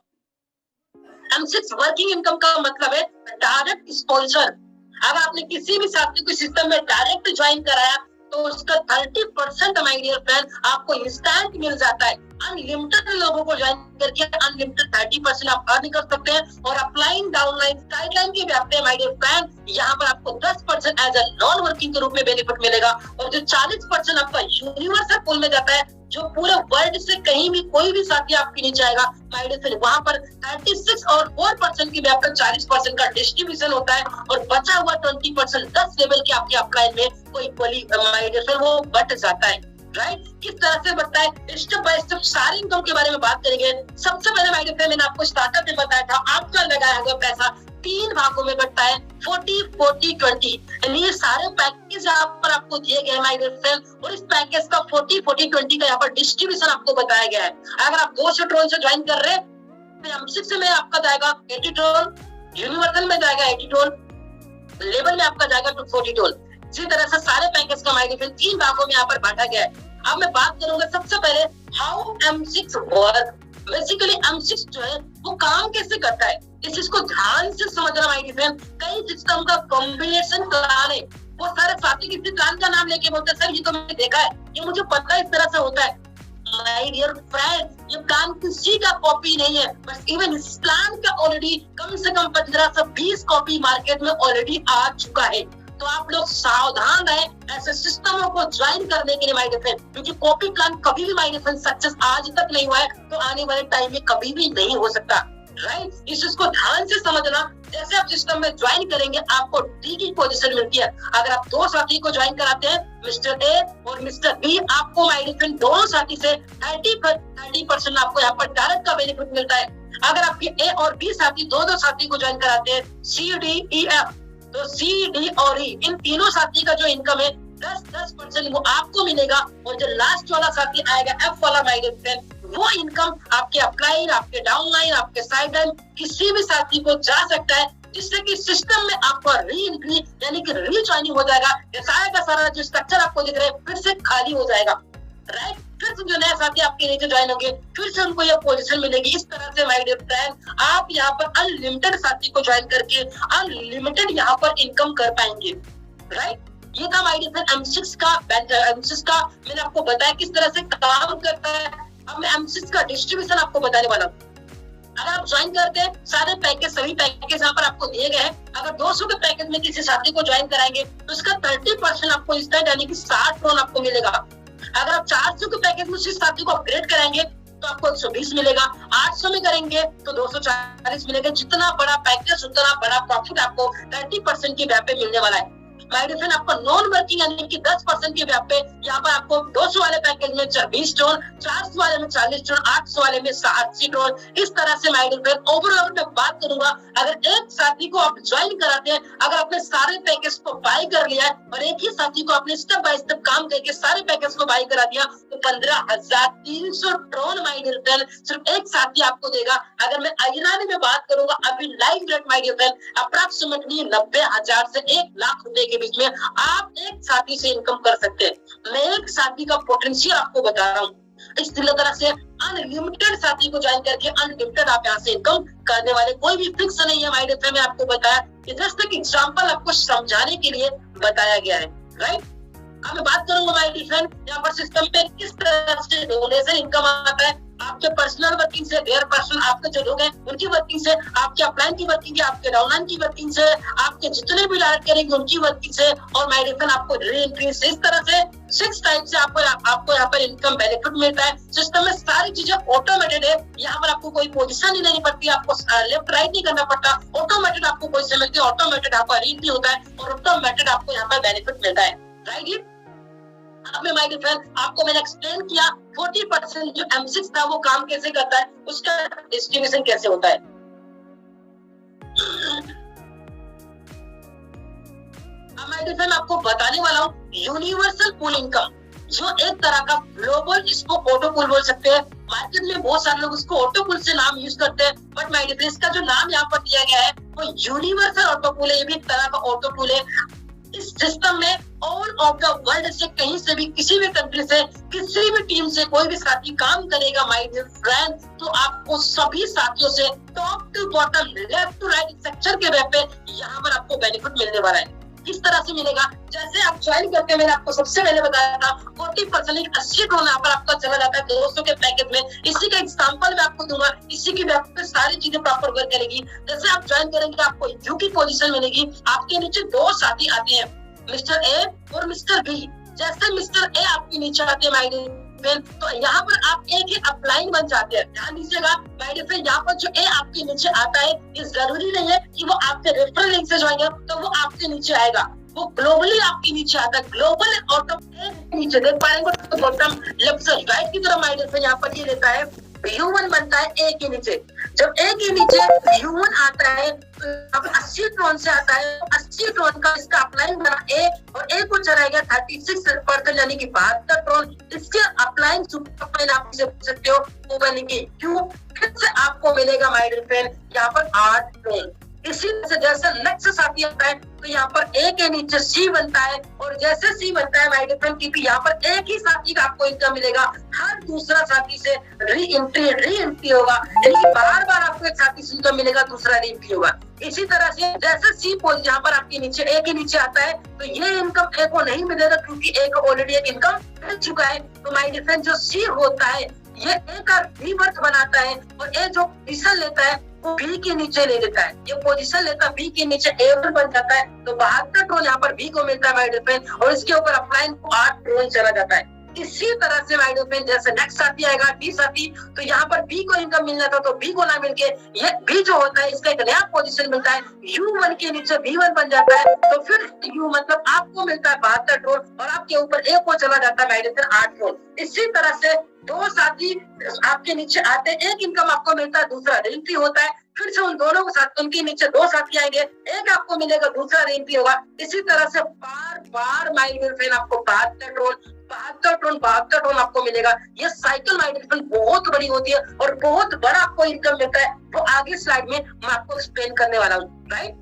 M6 working income का मतलब है डायरेक्ट स्पॉन्सर। अगर आपने किसी भी साथी को सिस्टम में डायरेक्ट ज्वाइन कराया तो उसका 30% माय डियर फ्रेंड आपको इंस्टेंट मिल जाता है। अनलिमिटेड लोगों को ज्वाइन करके अनलिमिटेड 30% आप अर्न कर सकते हैं और अपलाइन डाउनलाइन साइडलाइन की व्याप्ति है माय डियर फ्रेंड, यहाँ पर आपको 10% एज ए नॉन वर्किंग के रूप में बेनिफिट मिलेगा और जो 40% आपका यूनिवर्सल पूल में जाता है, जो पूरे वर्ल्ड से कहीं भी कोई भी साथी आपके नीचे आएगा माय डियर फ्रेंड, वहां पर 36 और 4% की व्याप्ति 40% का डिस्ट्रीब्यूशन होता है और बचा हुआ 20% 10 लेवल के आपके अपलाइन में कोई माय डियर फ्रेंड वो बट जाता है। राइट, किस तरह से बढ़ता है स्टेप बाय स्टेप सारी इनकम के बारे में बात करेंगे। सबसे पहले माय डियर फ्रेंड मैंने आपको स्टार्टअप में बताया था आपका लगाया हुआ पैसा 3 भागों में बढ़ता है 40-40-20, यानी ये सारे पैकेज यहाँ पर आपको दिए गए हैं माय डियर फ्रेंड और इस पैकेज का 40-40-20 का यहाँ पर डिस्ट्रीब्यूशन आपको बताया गया है। अगर आप 200 ट्रोन से ज्वाइन कर रहे हैं तो M6 में आपका जाएगा 80 ट्रोन, यूनिवर्सल में जाएगा 80 ट्रोन, लेवल में आपका जाएगा 40 ट्रोन। इसी तरह से सारे पैकेज का माय डियर फ्रेंड 3 भागों में यहाँ पर बांटा गया है। अब मैं बात करूंगा सबसे पहले how M6 work. Basically M6 जो है वो काम कैसे करता है, इस चीज को ध्यान से समझना माय डियर फ्रेंड। कई सिस्टम का कॉम्बिनेशन प्लान है, वो सारे साथी किसी प्लान का नाम लेके बोलते हैं सर ये तो मैंने देखा है, ये मुझे पता है इस तरह से होता है। माय डियर फ्रेंड ये प्लान किसी का कॉपी नहीं है, बस इवन इस प्लान का ऑलरेडी कम से कम 15 से 20 कॉपी मार्केट में ऑलरेडी आ चुका है। तो आप लोग सावधान रहे ऐसे सिस्टमों को ज्वाइन करने के लिए माय डियर फ्रेंड, क्योंकि कॉपी प्लान कभी भी माय डियर फ्रेंड सक्सेस आज तक नहीं हुआ है तो आने वाले टाइम में कभी भी नहीं हो सकता। राइट, इस चीज को ध्यान से समझना। जैसे आप सिस्टम में ज्वाइन करेंगे आपको डी की पोजीशन मिलती है। अगर आप 2 साथी को ज्वाइन कराते हैं मिस्टर ए और मिस्टर बी, आपको माय डियर फ्रेंड दोनों साथी से 30% आपको यहाँ पर डायरेक्ट का बेनिफिट मिलता है। अगर आपके ए और बी साथी दो साथी को ज्वाइन कराते हैं C-D-E-F, तो C-D और E इन तीनों साथी का जो इनकम है 10% वो आपको मिलेगा और जो लास्ट वाला साथी आएगा F वाला माय डियर फ्रेंड, वो इनकम आपके अपलाइन, आपके डाउनलाइन, आपके साइडलाइन किसी भी साथी को जा सकता है, जिससे कि सिस्टम में आपका री एंट्री यानी कि री ज्वाइनिंग हो जाएगा। सारा का सारा जो स्ट्रक्चर आपको दिख रहा है फिर से खाली हो जाएगा। राइट, फिर से जो नया साथी आपके नीचे ज्वाइन होंगे फिर से उनको ये पोजीशन मिलेगी। इस तरह से माय डियर फ्रेंड आप यहाँ पर अनलिमिटेड साथी को ज्वाइन करके अनलिमिटेड यहाँ पर इनकम कर पाएंगे। राइट, ये था माय डियर फ्रेंड M6 का मैंने आपको बताया किस तरह से काम करता है। अब मैं M6 का डिस्ट्रीब्यूशन आपको बताने वाला हूँ। अगर आप ज्वाइन करते हैं सारे पैकेज सभी पैकेज यहाँ पर आपको दिए गए हैं। अगर 200 के पैकेज में किसी साथी को ज्वाइन कराएंगे तो उसका 30% आपको इंस्टेंट यानी कि 60 ट्रोन आपको मिलेगा। अगर आप 400 के पैकेज में उसी साथी को अपग्रेड कराएंगे तो आपको 120 मिलेगा, 800 में करेंगे तो 240 मिलेगा। जितना बड़ा पैकेज उतना बड़ा प्रॉफिट आपको 30% की व्याप पे मिलने वाला है। माय डियर फ्रेंड, आपको नॉन वर्किंग यानी कि 10% के व्याप पे यहाँ पर आपको 200 वाले पैकेज में 20 ड्रोन, 400 वाले में 40 ड्रोन, 800 वाले में 80 ड्रोन, इस तरह से माय डियर फ्रेंड ओवरऑल मैं बात करूंगा। अगर एक साथी को आप ज्वाइन कराते हैं, अगर आपने सारे पैकेज को बाय कर लिया है और एक ही साथी को आपने स्टेप बाय स्टेप काम करके सारे पैकेज को बाय करा दिया, तो 15,300 ड्रोन माय डियर फ्रेंड सिर्फ एक साथी आपको देगा। अगर मैं ईरानी में बात करूंगा अभी live rate my dear friend approximately 90,000 से 1 लाख रुपए के बीच में आप एक साथी से इनकम कर सकते हैं। मैं एक साथी का पोटेंशियल आपको बता रहा हूँ। इस तरह से अनलिमिटेड साथी को ज्वाइन करके अनलिमिटेड आप यहाँ से इनकम करने वाले, कोई भी फिक्स नहीं है माय डियर फ्रेंड। मैं आपको बताया कि जस्ट एक एग्जांपल आपको समझाने के लिए बताया गया है, राइट। अब मैं बात करूंगा माय डियर फ्रेंड यहाँ पर सिस्टम पे किस तरह से डोनेशन इनकम आता है। आपके पर्सनल वर्किंग से, देयर पर्सन आपके जो लोग हैं उनकी वर्किंग से, आपके अपलाइन की वर्किंग से, आपके डाउनलाइन की वर्किंग से, आपके जितने भी डायरेक्ट करेंगे उनकी वर्किंग से, और माय डियर फ्रेंड आपको री एंट्री से, इस तरह से 6 टाइप से आपको यहाँ पर इनकम बेनिफिट मिलता है। सिस्टम में सारी चीजें ऑटोमेटेड है, यहाँ पर आपको कोई पोजीशन नहीं लेनी पड़ती, आपको लेफ्ट राइट नहीं करना पड़ता, ऑटोमेटेड आपको कोई समझती है, ऑटोमेटेड आपका री एंट्री होता है और ऑटोमेटेड आपको यहाँ पर बेनिफिट मिलता है, राइट। अब माय डियर फ्रेंड आपको मैंने एक्सप्लेन किया 40% जो M6 था वो काम कैसे करता है, उसका डिस्ट्रीब्यूशन कैसे होता है। अब माय डियर फ्रेंड आपको बताने वाला हूँ यूनिवर्सल पूल इनकम, जो एक तरह का ग्लोबल, इसको ऑटो पूल बोल सकते हैं। मार्केट में बहुत सारे लोग उसको ऑटो पूल से नाम यूज करते हैं, बट माय डियर फ्रेंड इसका जो नाम यहाँ पर दिया गया है वो यूनिवर्सल ऑटो पूल है। ये भी एक तरह का ऑटो पूल है। इस सिस्टम में ऑल ऑफ द वर्ल्ड से, कहीं से भी, किसी भी कंट्री से, किसी भी टीम से कोई भी साथी काम करेगा माय डियर फ्रेंड, तो आपको सभी साथियों से top to bottom, left to right structure के वेब पे यहाँ पर आपको बेनिफिट मिलने वाला है। किस तरह से मिलेगा, जैसे आप ज्वाइन करते हैं, मैंने आपको सबसे पहले बताया था 40% 80 ड्रोन यहाँ पर आपका चला जाता है 200 के पैकेज में। इसी का एग्जांपल मैं आपको दूंगा, इसी की वेब पे सारी चीजें प्रॉपर वर्क करेगी। जैसे आप ज्वाइन करेंगे आपको यू की पोजीशन मिलेगी, आपके नीचे 2 साथी आते हैं, मिस्टर ए और मिस्टर बी। जैसे मिस्टर ए आपके नीचे आते हैं माय डियर फ्रेंड, तो यहाँ पर आप ए के अपलाइन बन जाते हैं। ध्यान दीजिएगा माय डियर फ्रेंड, यहाँ पर जो ए आपके नीचे आता है, ये जरूरी नहीं है कि वो आपके रेफरल लिंक से ज्वाइन है तो वो आपके नीचे आएगा, वो ग्लोबली आपके नीचे आता है। ग्लोबल और नीचे देख पाएंगे तो बॉटम लेफ्ट से राइट की तरफ माय डियर फ्रेंड यहाँ पर ये लेता है U1 बनता है ए के नीचे। जब ए के नीचे U1 आता है अब 80 ड्रोन से आता है, 80 ड्रोन का इसका अपलाइन बना ए, और ए को चलाएगा 36% यानी कि 72 ड्रोन। इसके अपलाइन सुपर अपलाइन आप इसे पूछ सकते हो, वो बनेंगे क्यों, फिर से आपको मिलेगा माय डियर फ्रेंड यहाँ पर 8 ड्रोन। इसी तरह से जैसे नेक्स्ट साथी आता है तो यहाँ पर ए के नीचे सी बनता है, और जैसे सी बनता है माय डियर फ्रेंड क्योंकि यहाँ पर एक ही साथी का आपको इनकम मिलेगा, हर दूसरा साथी से री एंट्री होगा, यानी कि बार बार आपको एक साथी से इनकम मिलेगा, दूसरा री एंट्री होगा। इसी तरह से जैसे सी पोज यहाँ पर आपके नीचे ए के नीचे आता है तो ये इनकम ए को नहीं मिलेगा क्योंकि ए को ऑलरेडी एक इनकम मिल चुका है। तो माय डियर फ्रेंड जो सी होता है ये ए का रीवर्थ बनाता है, और ए जो पोजीशन लेता है वो बी के नीचे ले लेता है, ये पोजीशन लेता है बी के नीचे ए बन जाता है, तो 72 ड्रोन यहाँ पर बी को मिलता है माय डियर फ्रेंड, और इसके ऊपर अपलाइन को 8 ड्रोन चला जाता है। इसी तरह से माय डियर फ्रेंड जैसे नेक्स्ट साथी आएगा डी साथी, तो यहाँ पर बी को इनकम मिलना था तो बी को ना मिलके ये बी जो होता है इसका एक नया पोजीशन मिलता है, U1 के नीचे B1 बन जाता है, तो फिर U मतलब आपको मिलता है 72 ड्रोन, और आपके ऊपर ए को चला जाता है माय डियर फ्रेंड 8 ड्रोन। इसी तरह से 2 साथी आपके नीचे आते हैं, एक इनकम आपको मिलता है, दूसरा एंट्री होता है, फिर से उन दोनों के साथ उनके नीचे 2 साथी आएंगे, एक आपको मिलेगा, दूसरा एंट्री होगा। इसी तरह से बार बार माय डियर फ्रेंड आपको 72 ड्रोन आपको मिलेगा। ये साइकिल माय डियर फ्रेंड बहुत बड़ी होती है और बहुत बड़ा आपको इनकम मिलता है, वो आगे स्लाइड में मैं आपको एक्सप्लेन करने वाला हूँ, राइट।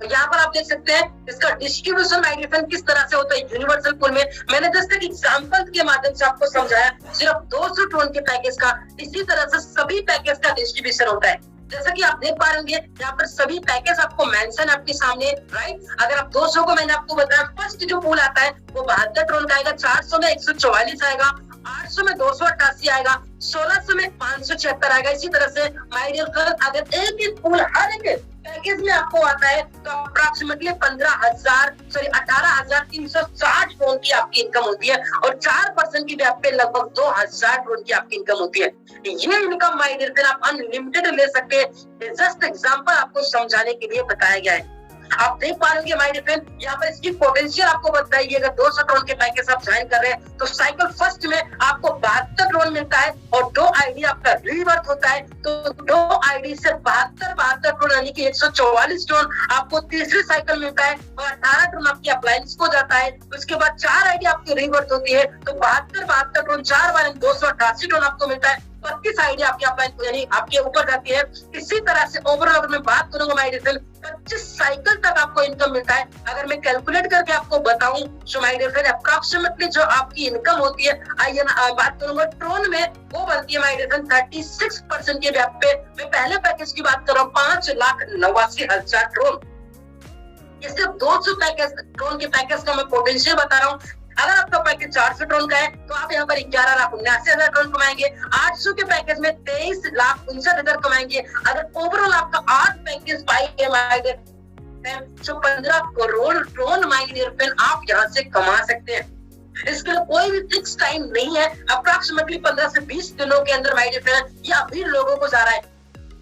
तो यहाँ पर आप देख सकते हैं इसका डिस्ट्रीब्यूशन माय डियर फ्रेंड किस तरह से होता है यूनिवर्सल पूल में। मैंने जस्ट एक एग्जांपल के माध्यम से आपको समझाया सिर्फ 200 ड्रोन के पैकेज का। इसी तरह से सभी पैकेज का डिस्ट्रीब्यूशन होता है, जैसा कि आप देख पा रहे होंगे यहाँ पर सभी पैकेज आपको मेंशन आपके सामने, राइट। अगर आप 200 को मैंने आपको बताया, फर्स्ट जो पूल आता है वो 72 ड्रोन का आएगा, 400 में 144 आएगा, 800 में 288 आएगा, 1600 में 576 आएगा। इसी तरह से माय डियर फ्रेंड अगर एक ही पूल हर एक पैकेज में आपको आता है तो अप्रोक्सीमेटली 18,360 ड्रोन की आपकी इनकम होती है, और 4% की व्याप पे लगभग 2,000 ड्रोन की आपकी इनकम होती है। ये इनकम माय डियर फ्रेंड आप अनलिमिटेड ले सकते हैं, जस्ट एग्जांपल आपको समझाने के लिए बताया गया है। आप देख पा रहे हो माय डियर फ्रेंड, यहाँ पर इसकी पोटेंशियल आपको बताइए। अगर 200 ड्रोन के पैकेज आप ज्वाइन कर रहे हैं तो साइकिल फर्स्ट में आपको 72 ड्रोन मिलता है और 2 आईडी आपका रीबर्थ होता है। तो 2 आईडी से 72 ड्रोन यानी कि 144 ड्रोन आपको तीसरी साइकिल मिलता है और 18 ड्रोन आपकी अप्लायंस को जाता है। उसके बाद 4 आईडी आपकी रीबर्थ होती है तो 72 ड्रोन 4 बार 288 ड्रोन आपको मिलता है। 25 आईडी आपकी अप्लायंस यानी आपके ऊपर जाती है। इसी तरह से ओवरऑल अगर मैं बात करूंगा माय डियर फ्रेंड 25 साइकिल तक आपको इनकम मिलता है। अगर मैं कैलकुलेट करके आपको बताऊं तो माय डियर फ्रेंड अप्रोक्सीमेटली जो आपकी इनकम होती है, आइए ना बात करूंगा ट्रोन में, वो बनती है माय डियर फ्रेंड 36% के व्याप पे। मैं पहले पैकेज की बात कर रहा हूँ 5,89,000 ट्रोन। ये सिर्फ 200 पैकेज ड्रोन के पैकेज का मैं पोटेंशियल बता रहा हूँ। अगर आपका पैकेज 400 ड्रोन का है तो आप यहाँ पर 11,79,000 ड्रोन कमाएंगे। 800 के पैकेज में 23,59,000 कमाएंगे। अगर ओवरऑल आपका 8 पैकेज पाई तो 15 crore Tron my dear friend आप यहाँ से कमा सकते हैं। इसके लिए कोई भी फिक्स टाइम नहीं है। अप्रोक्सीमेटली 15 से 20 दिनों के अंदर माय डियर फ्रेंड ये अभी लोगों को जा रहा है।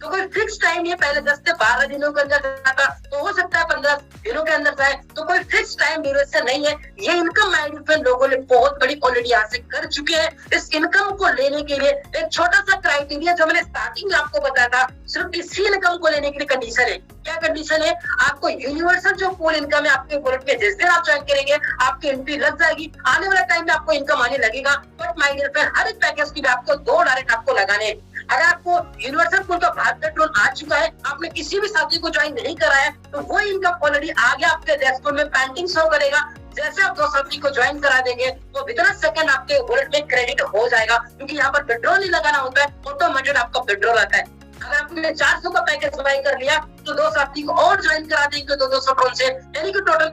तो कोई फिक्स टाइम नहीं है, पहले 10 से 12 दिनों के अंदर जाता तो हो सकता है 15 दिनों के अंदर जाए, तो कोई फिक्स टाइम ड्यूरेशन नहीं है। ये इनकम माय डियर फ्रेंड लोगों ने बहुत बड़ी ऑलरेडी यहाँ से कर चुके हैं। इस इनकम को लेने के लिए एक छोटा सा क्राइटेरिया जो मैंने स्टार्टिंग में आपको बताया था, सिर्फ इसी इनकम को लेने के लिए कंडीशन है। क्या कंडीशन है? आपको यूनिवर्सल जो पूल इनकम है आपके वॉलेट में जिस दिन आप ज्वाइन करेंगे आपकी एंट्री लग जाएगी। आने वाले टाइम में आपको इनकम आने लगेगा। बट माय डियर फ्रेंड हर एक पैकेज की भी आपको 2 डायरेक्ट आपको लगाने हैं। अगर आपको यूनिवर्सल पूल का 72 ड्रोन आ चुका है, आपने किसी भी साथी को ज्वाइन नहीं करा है, तो वो इनकम ऑलरेडी आगे आपके डैशबोर्ड में पेंटिंग शो करेगा। जैसे आप 2 साथी को ज्वाइन करा देंगे तो विदिन सेकंड आपके वॉलेट में क्रेडिट हो जाएगा, क्योंकि यहाँ पर विड्रॉल नहीं लगाना होता है, ऑटोमेटेड आपका विड्रॉल आता है। अगर आपने 400 का पैकेज ज्वाइन कर लिया तो 2 साथी को और ज्वाइन करा देंगे 200 ड्रोन से, यानी कि टोटल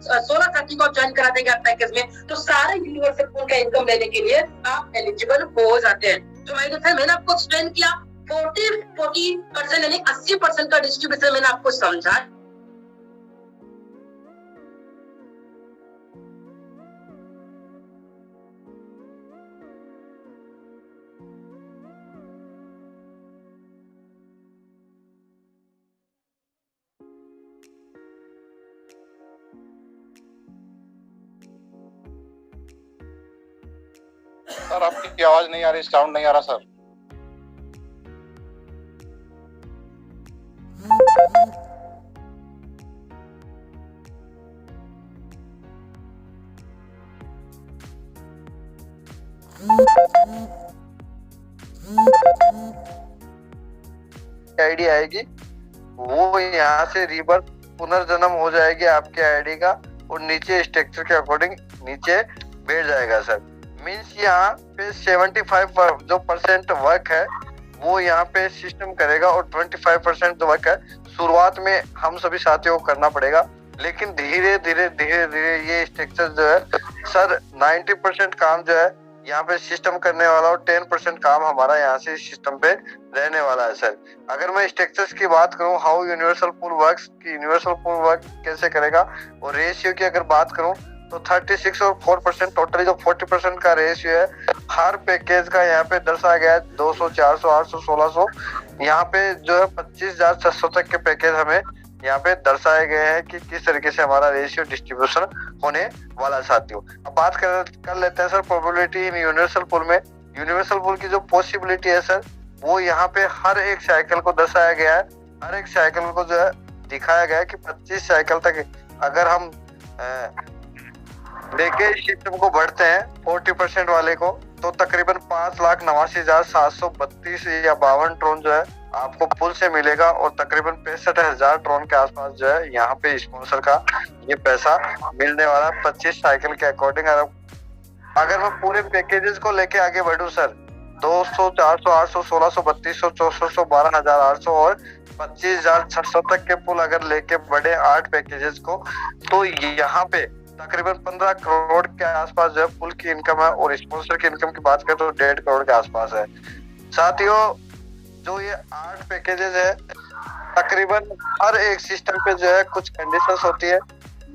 16 साथी को ज्वाइन करा देंगे आप पैकेज में, तो सारे यूनिवर्सल पूल का इनकम लेने के लिए आप एलिजिबल हो जाते हैं। तो मैंने आपको एक्सप्लेन किया 40% यानी 80% का डिस्ट्रीब्यूशन मैंने आपको समझा। सर आपकी आवाज नहीं आ रही, साउंड नहीं आ रहा सर। आईडी आएगी वो यहाँ से रीबर्थ पुनर्जन्म हो जाएगी आपके आईडी का, और नीचे स्ट्रक्चर के अकॉर्डिंग नीचे बैठ जाएगा सर। मीन्स यहाँ पे 75 जो % वर्क है वो यहाँ पे सिस्टम करेगा और 25% जो वर्क है शुरुआत में हम सभी साथियों को करना पड़ेगा, लेकिन धीरे धीरे ये स्ट्रक्चर जो है सर 90% काम जो है यहाँ पे सिस्टम करने वाला और 10% काम हमारा यहाँ से सिस्टम पे रहने वाला है सर। अगर मैं स्ट्रक्चर्स की बात करूँ हाउ यूनिवर्सल पूल वर्क्स कि यूनिवर्सल पूल वर्क कैसे करेगा, और रेशियो की अगर बात करूँ तो 36 और 4% टोटली जो 40% का रेशियो है हर पैकेज का यहाँ पे दर्शाया गया है। 200, 400, 800, 1600 यहाँ पे जो है 25,600 तक के पैकेज हमें यहाँ पे दर्शाए गए हैं कि किस तरीके से हमारा रेशियो डिस्ट्रीब्यूशन होने वाला साथियों। अब बात कर लेते हैं sir probability in universal pool में। यूनिवर्सल पूल की जो पॉसिबिलिटी है सर वो यहाँ पे हर एक साइकिल को दर्शाया गया है। हर एक साइकिल को जो है दिखाया गया है कि 25 साइकिल तक अगर हम पैकेज सिस्टम को बढ़ते हैं 40% वाले को तो तकरीबन 5,89,732 या 52 ड्रोन जो है आपको पुल से मिलेगा, और तकरीबन 65,000 ड्रोन के आसपास जो है यहाँ पे स्पॉन्सर का ये पैसा मिलने वाला 25 साइकिल के अकॉर्डिंग। अगर मैं पूरे पैकेजेस को लेके आगे बढ़ूं सर 200, 400, 800, 1600, 3200, 6400, 12,800 और 25,600 तक के पुल अगर लेके बढ़े 8 पैकेजेस को, तो यहाँ पे तकरीबन 15 करोड़ के आसपास जो है पुल की इनकम है, और स्पॉन्सर की इनकम की बात करें तो 1.5 करोड़ के आसपास है। साथियों जो ये 8 पैकेजेस है तकरीबन हर एक सिस्टम पे जो है कुछ कंडीशंस होती है।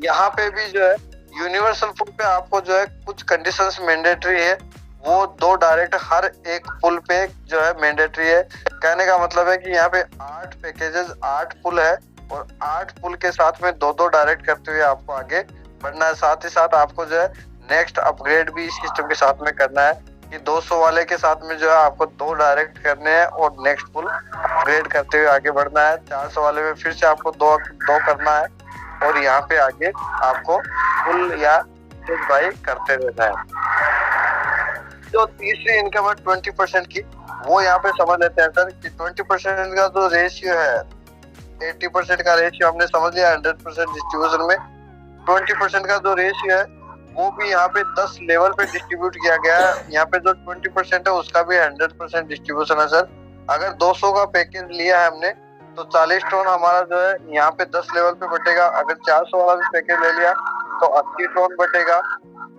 यहाँ पे भी जो है यूनिवर्सल पुल पे आपको जो है कुछ कंडीशंस मैंडेटरी है, वो 2 डायरेक्ट हर एक पुल पे जो है मैंडेटरी है। कहने का मतलब है कि यहाँ पे 8 पैकेजेस 8 पुल है, और 8 पुल के साथ में 2-2 डायरेक्ट करते हुए आपको आगे बढ़ना है। साथ ही साथ आपको जो है नेक्स्ट अपग्रेड भी इस सिस्टम के साथ में करना है कि 200 वाले के साथ में जो है आपको 2 डायरेक्ट करने हैं और नेक्स्ट पुल अपग्रेड करते हुए आगे बढ़ना है। 400 वाले में फिर से आपको 2 करना है और यहाँ पे आगे आपको पुल या बाई करते रहना है। जो तीसरी इनकम है 20% की, वो यहाँ पे समझ लेते हैं सर कि 20% का जो रेशियो है, 80% का रेशियो हमने समझ लिया 100% डिस्ट्रीब्यूशन में। 20% का जो रेशियो है वो भी यहाँ पे 10 लेवल पे डिस्ट्रीब्यूट किया गया है। यहाँ पे जो 20% है उसका भी 100% डिस्ट्रीब्यूशन है सर। अगर 200 का पैकेज लिया है हमने तो 40 टोन हमारा जो है यहाँ पे 10 लेवल पे बटेगा। अगर 400 वाला भी पैकेज ले लिया तो 80 टोन बटेगा।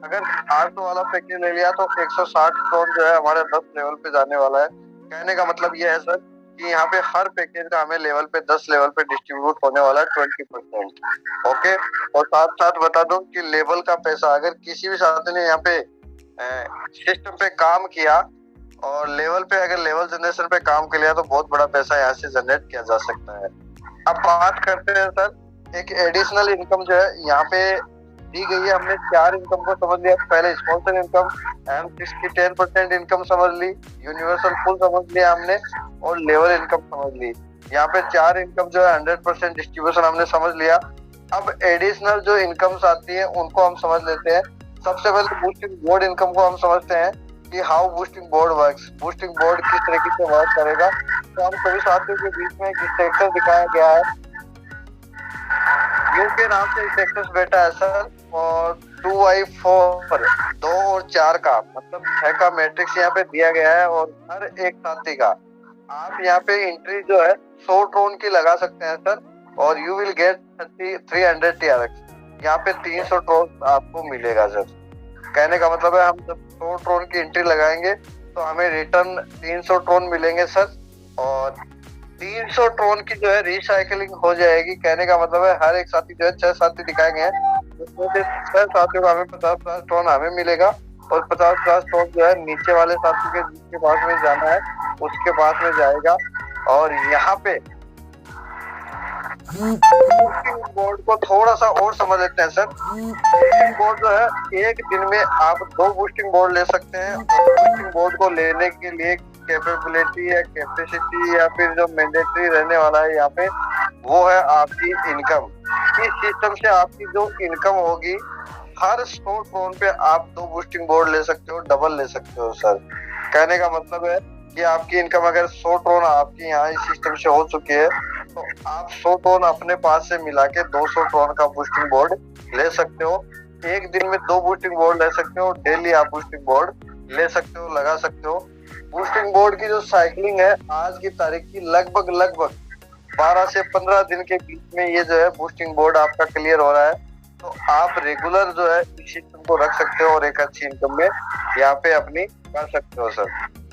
अगर 800 वाला पैकेज ले लिया तो 160 टोन जो है हमारे 10 लेवल पे जाने वाला है। कहने का मतलब ये है सर कि यहाँ पे हर पैकेज का हमें लेवल पे 10 लेवल पे डिस्ट्रीब्यूट होने वाला है 20%। ओके, और साथ साथ बता दूं कि लेवल का पैसा अगर किसी भी साथी ने यहाँ पे सिस्टम पे काम किया और लेवल पे अगर लेवल जनरेशन पे काम कर लिया तो बहुत बड़ा पैसा यहाँ से जनरेट किया जा सकता है। अब बात करते हैं सर एक एडिशनल इनकम जो है यहाँ पे दी गई है। हमने 4 इनकम को समझ लिया। पहले स्पॉन्सर इनकम, M6 की 10% इनकम समझ ली, यूनिवर्सल फुल समझ लिया हमने और लेवल इनकम समझ ली। यहाँ पे 4 इनकम जो है 100% डिस्ट्रीब्यूशन हमने समझ लिया। अब एडिशनल जो इनकम्स आती है उनको हम समझ लेते हैं। सबसे पहले बूस्टिंग बोर्ड इनकम को हम समझते हैं कि how boosting board works. Boosting board किस तरीके से वर्क करेगा तो हम सभी साथियों के बीच में एक स्ट्रक्चर दिखाया गया है। यू के नाम से स्ट्रक्चर बैठा है सर और 2x4 2 और 4 का मतलब 6 का मैट्रिक्स यहाँ पे दिया गया है और हर एक साथी का आप यहाँ पे एंट्री जो है 100 ट्रोन की लगा सकते हैं सर और यू विल गेट 300 TRX। यहाँ पे 300 ट्रोन आपको मिलेगा सर। कहने का मतलब है हम जब 100 ट्रोन की एंट्री लगाएंगे तो हमें रिटर्न 300 ट्रोन मिलेंगे सर और 300 ट्रोन की जो है रिसाइकलिंग हो जाएगी। कहने का मतलब है हर एक साथी जो है 6 साथी दिखाए गए हैं उसमें से 6 साथियों को हमें 50-50 ट्रोन हमें मिलेगा और 50-50 ट्रोन जो है नीचे वाले साथी के जिसके पास में जाना है उसके पास में जाएगा। और यहाँ पे बूस्टिंग बोर्ड को थोड़ा सा और समझ लेते हैं सर। बूस्टिंग बोर्ड जो है एक दिन में आप 2 बूस्टिंग बोर्ड ले सकते हैं। बूस्टिंग बोर्ड को लेने के लिए कैपेबिलिटी या कैपेसिटी या फिर जो मैंडेटरी रहने वाला है यहाँ पे वो है आपकी इनकम। इस सिस्टम से आपकी जो इनकम होगी हर 100 ट्रोन पे आप 2 बूस्टिंग बोर्ड ले सकते हो, डबल ले सकते हो सर। कहने का मतलब है कि आपकी इनकम अगर 100 ट्रोन आपकी यहाँ इस सिस्टम से हो चुकी है तो आप 100 ट्रोन अपने पास से मिला के 200 ट्रोन का बूस्टिंग बोर्ड ले सकते हो। एक दिन में 2 बूस्टिंग बोर्ड ले सकते हो, डेली आप बूस्टिंग बोर्ड ले सकते हो, लगा सकते हो। बूस्टिंग बोर्ड की जो साइकिलिंग है आज की तारीख की लगभग 12 से 15 दिन के बीच में ये जो है बूस्टिंग बोर्ड आपका क्लियर हो रहा है। तो आप रेगुलर जो है इस सिस्टम को रख सकते हो और एक अच्छी इनकम में यहाँ पे अपनी कर सकते हो सर।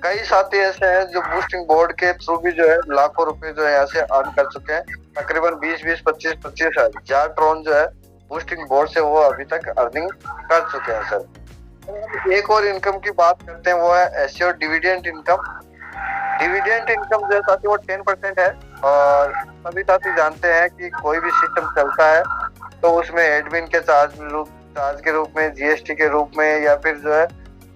कई साथी ऐसे हैं जो बूस्टिंग बोर्ड के थ्रू भी जो है लाखों रुपए जो है यहाँ से अर्न कर चुके हैं। तकरीबन 20-20, 25-25 हजार ट्रोन जो है बूस्टिंग बोर्ड से वो अभी तक अर्निंग कर चुके हैं सर। एक और इनकम की बात करते हैं वो है assured dividend income. Dividend income जो है साथी वो 10% है और सभी साथी जानते हैं कि कोई भी सिस्टम चलता है तो उसमें एडमिन के चार्ज के रूप में, जीएसटी के रूप में या फिर जो है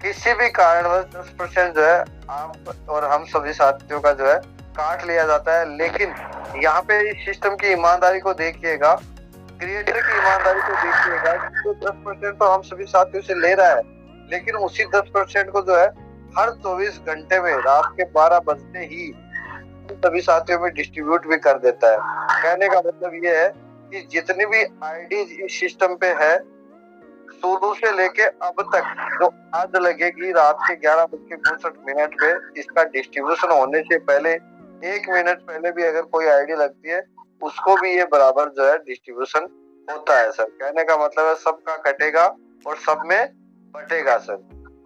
किसी भी कारणवश 10% जो है आप और हम सभी साथियों का जो है काट लिया जाता है। लेकिन यहाँ पे इस सिस्टम की ईमानदारी को देखिएगा, क्रिएटर की ईमानदारी को देखिएगा। तो 10% तो हम सभी साथियों से ले रहा है लेकिन उसी 10% को जो है हर 24 घंटे में रात के 12 बजते ही सभी साथियों में डिस्ट्रीब्यूट भी कर देता है। कहने का मतलब ये है कि जितनी भी आईडी इस सिस्टम पे है शुरू से लेके अब तक जो आज लगेगी रात के 11:59 पे इसका डिस्ट्रीब्यूशन होने से पहले 1 मिनट पहले भी अगर कोई आईडी लगती है उसको भी ये बराबर जो है डिस्ट्रीब्यूशन होता है सर। कहने का मतलब है सबका कटेगा और सब में बटेगा सर।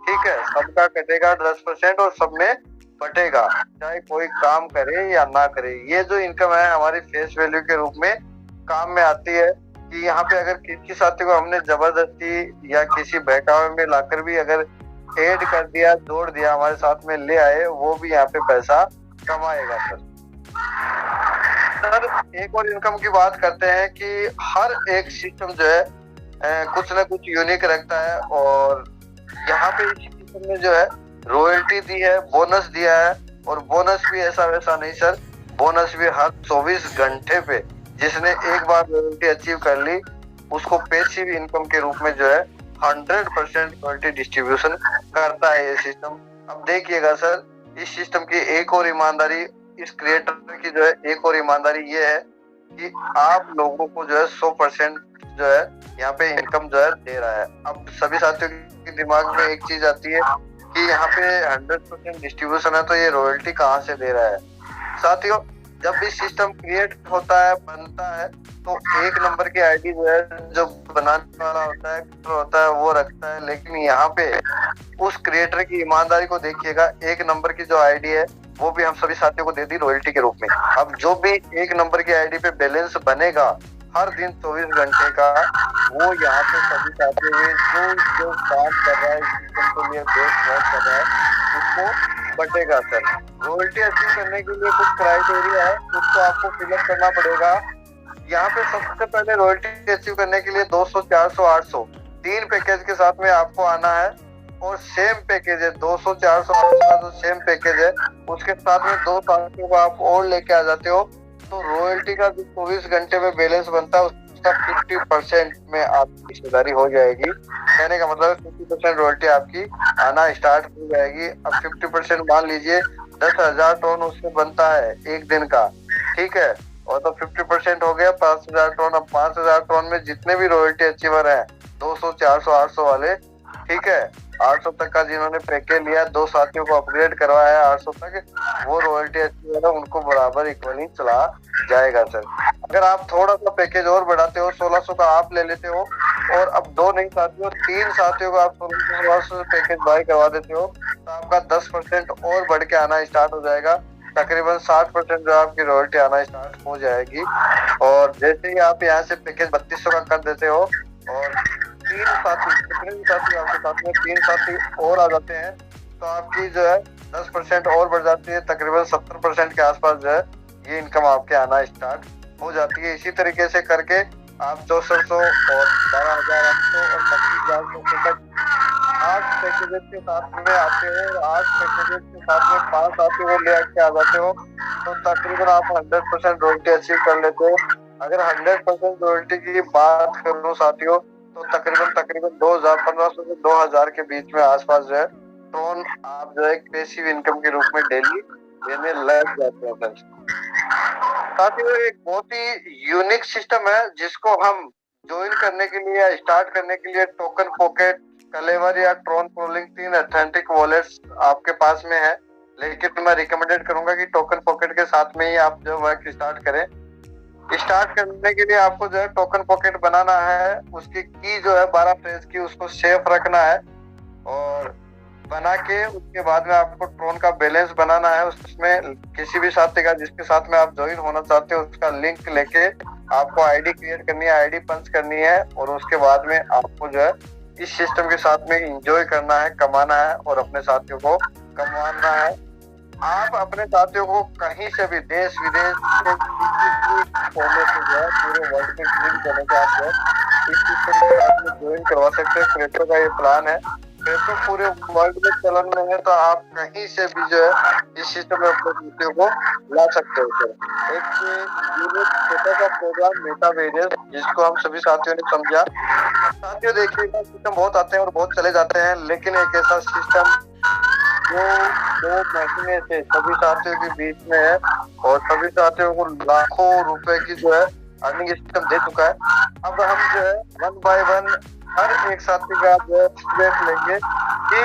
ठीक है, सबका कटेगा 10% और सब में बटेगा, चाहे कोई काम करे या ना करे। ये जो इनकम है हमारी फेस वैल्यू के रूप में काम में आती है कि यहाँ पे अगर किसी साथी को हमने जबरदस्ती या किसी बहकावे में लाकर भी अगर ऐड कर दिया, जोड़ दिया, हमारे साथ में ले आए, वो भी यहाँ पे पैसा कमाएगा सर। सर एक और इनकम की बात करते हैं कि हर एक सिस्टम जो है कुछ ना कुछ यूनिक रखता है, और यहाँ पे इस सिस्टम में जो है रॉयल्टी दी है, बोनस दिया है, और बोनस भी ऐसा वैसा नहीं सर, बोनस भी हर 24 घंटे पे जिसने एक बार रॉयल्टी अचीव कर ली उसको पैसिव इनकम के रूप में जो है 100% रॉयल्टी डिस्ट्रीब्यूशन करता है ये सिस्टम। अब देखिएगा सर, इस सिस्टम की एक और ईमानदारी, इस क्रिएटर की जो है एक और ईमानदारी ये है कि आप लोगों को जो है 100% जो है यहाँ पे इनकम जो है दे रहा है। अब सभी साथियों के दिमाग में एक चीज आती है कि यहाँ पे 100% डिस्ट्रीब्यूशन है तो ये रॉयल्टी कहाँ से दे रहा है। साथियों, जब भी सिस्टम क्रिएट होता है, बनता है, तो एक नंबर की आईडी जो है जो बनाने वाला होता है वो रखता है, लेकिन यहाँ पे उस क्रिएटर की ईमानदारी को देखिएगा, एक नंबर की जो आईडी है वो भी हम सभी साथियों को दे दी रॉयल्टी के रूप में। अब जो भी एक नंबर की आईडी पे बैलेंस बनेगा हर दिन 24 घंटे का, वो यहाँ पे सभी साथियों में जो काम कर रहा है, सिस्टम के लिए बेस्ट वर्क कर रहा है, उसको बटेगा सर। रॉयल्टी अचीव करने के लिए कुछ क्राइटेरिया है, उसको आपको फिलअप करना पड़ेगा। यहाँ पे सबसे पहले रॉयल्टी अचीव करने के लिए 200, 400, 800 3 पैकेज के साथ में आपको आना है, और सेम पैकेज है 200, 400, 800 का जो सेम पैकेज है उसके साथ में 2 साथियों को आप और लेके आ जाते हो, तो रॉयल्टी का जो 24 घंटे में बैलेंस बनता है उसका 50% में आपकी हिस्सेदारी हो जाएगी। कहने का मतलब 50% रॉयल्टी आपकी आना स्टार्ट हो जाएगी। अब 50% मान लीजिए 10,000 टन उससे बनता है एक दिन का, ठीक है, और तो 50% हो गया 5,000 टन। अब 5,000 टन में जितने भी रॉयल्टी अचीवर है 200, 400, 800 वाले, ठीक है, 800 तक का जिन्होंने पैकेज लिया, 2 साथियों को अपग्रेड करवाया 800 तक, वो रॉयल्टी अचीवर है उनको बराबर इक्वली चला जाएगा सर। अगर आप थोड़ा सा पैकेज और बढ़ाते हो, 1600 का आप ले लेते हो, और अब 2 नहीं साथियों 3 साथियों को आप 1600 पैकेज बाय करवा देते हो, तो आपका 10% और बढ़ के आना स्टार्ट हो जाएगा। तकरीबन 60% जो आपकी रॉयल्टी आना स्टार्ट हो जाएगी। और जैसे ही आप यहाँ से पैकेज 3200 का कर देते हो, और 3 साथी, कितने भी साथी आपके साथ में 3 साथी और आ जाते हैं, तो आपकी जो है 10% और बढ़ जाती है, तकरीबन 70% के आसपास जो है ये इनकम आपके आना स्टार्ट हो जाती है। इसी तरीके से करके आप 6400 और 12,800 और 25,000 तक 8 पैकेजेस के साथ में आते हो, और 8 पैकेजेस के साथ में 5 साथियों को ले के आ जाते हो, तो तकरीबन आप 100% रॉयल्टी अचीव कर लेते हो। अगर 100% रॉयल्टी की बात करूं साथियों, तो तकरीबन 2,500 से 2,000 के बीच में आसपास जो है टोन आप जो है पैसिव इनकम के रूप में डेली देने लग जाते हैं। साथियों, एक बहुत ही यूनिक सिस्टम है जिसको हम ज्वाइन करने के लिए या स्टार्ट करने के लिए टोकन पॉकेट, कलेवर या ट्रोन पोलिंग 3 ऑथेंटिक वॉलेट्स आपके पास में है, लेकिन मैं रिकमेंडेड करूंगा कि टोकन पॉकेट के साथ में ही आप जो वर्क स्टार्ट करें। स्टार्ट करने के लिए आपको जो है टोकन पॉकेट बनाना है, उसकी की जो है 12 फ्रेज की, उसको सेफ रखना है, और बना के उसके बाद में आपको ट्रोन का बैलेंस बनाना है। उसमें किसी भी साथी का जिसके साथ में आप ज्वाइन होना चाहते हो उसका लिंक लेके आपको आईडी क्रिएट करनी है, आईडी पंच करनी है, और उसके बाद में आपको जो है इस सिस्टम के साथ में एंजॉय करना है, कमाना है, और अपने साथियों को कमाना है। आप अपने साथियों को कहीं से भी देश विदेश के कोने से जो है पूरे वर्ल्ड में क्लिक करने के आप जो इस सिस्टम के साथ में ज्वाइन करवा सकते हैं। क्रिप्टो का ये प्लान है, क्रिप्टो पूरे वर्ल्ड में चलन में है, तो आप कहीं से भी जो है इस सिस्टम में अपने साथियों को ला सकते हो सर। एक यूनिक छोटा सा प्रोग्राम मेटावेरियस, जिसको हम सभी साथियों ने समझा। साथियों देखिएगा, सिस्टम बहुत आते हैं और बहुत चले जाते हैं, लेकिन एक ऐसा सिस्टम जो 2 महीने से सभी साथियों के बीच में है, और सभी साथियों को लाखों रुपए की जो है अर्निंग सिस्टम दे चुका है। अब हम जो है 1 by 1 हर एक साथी का जो है लेंगे कि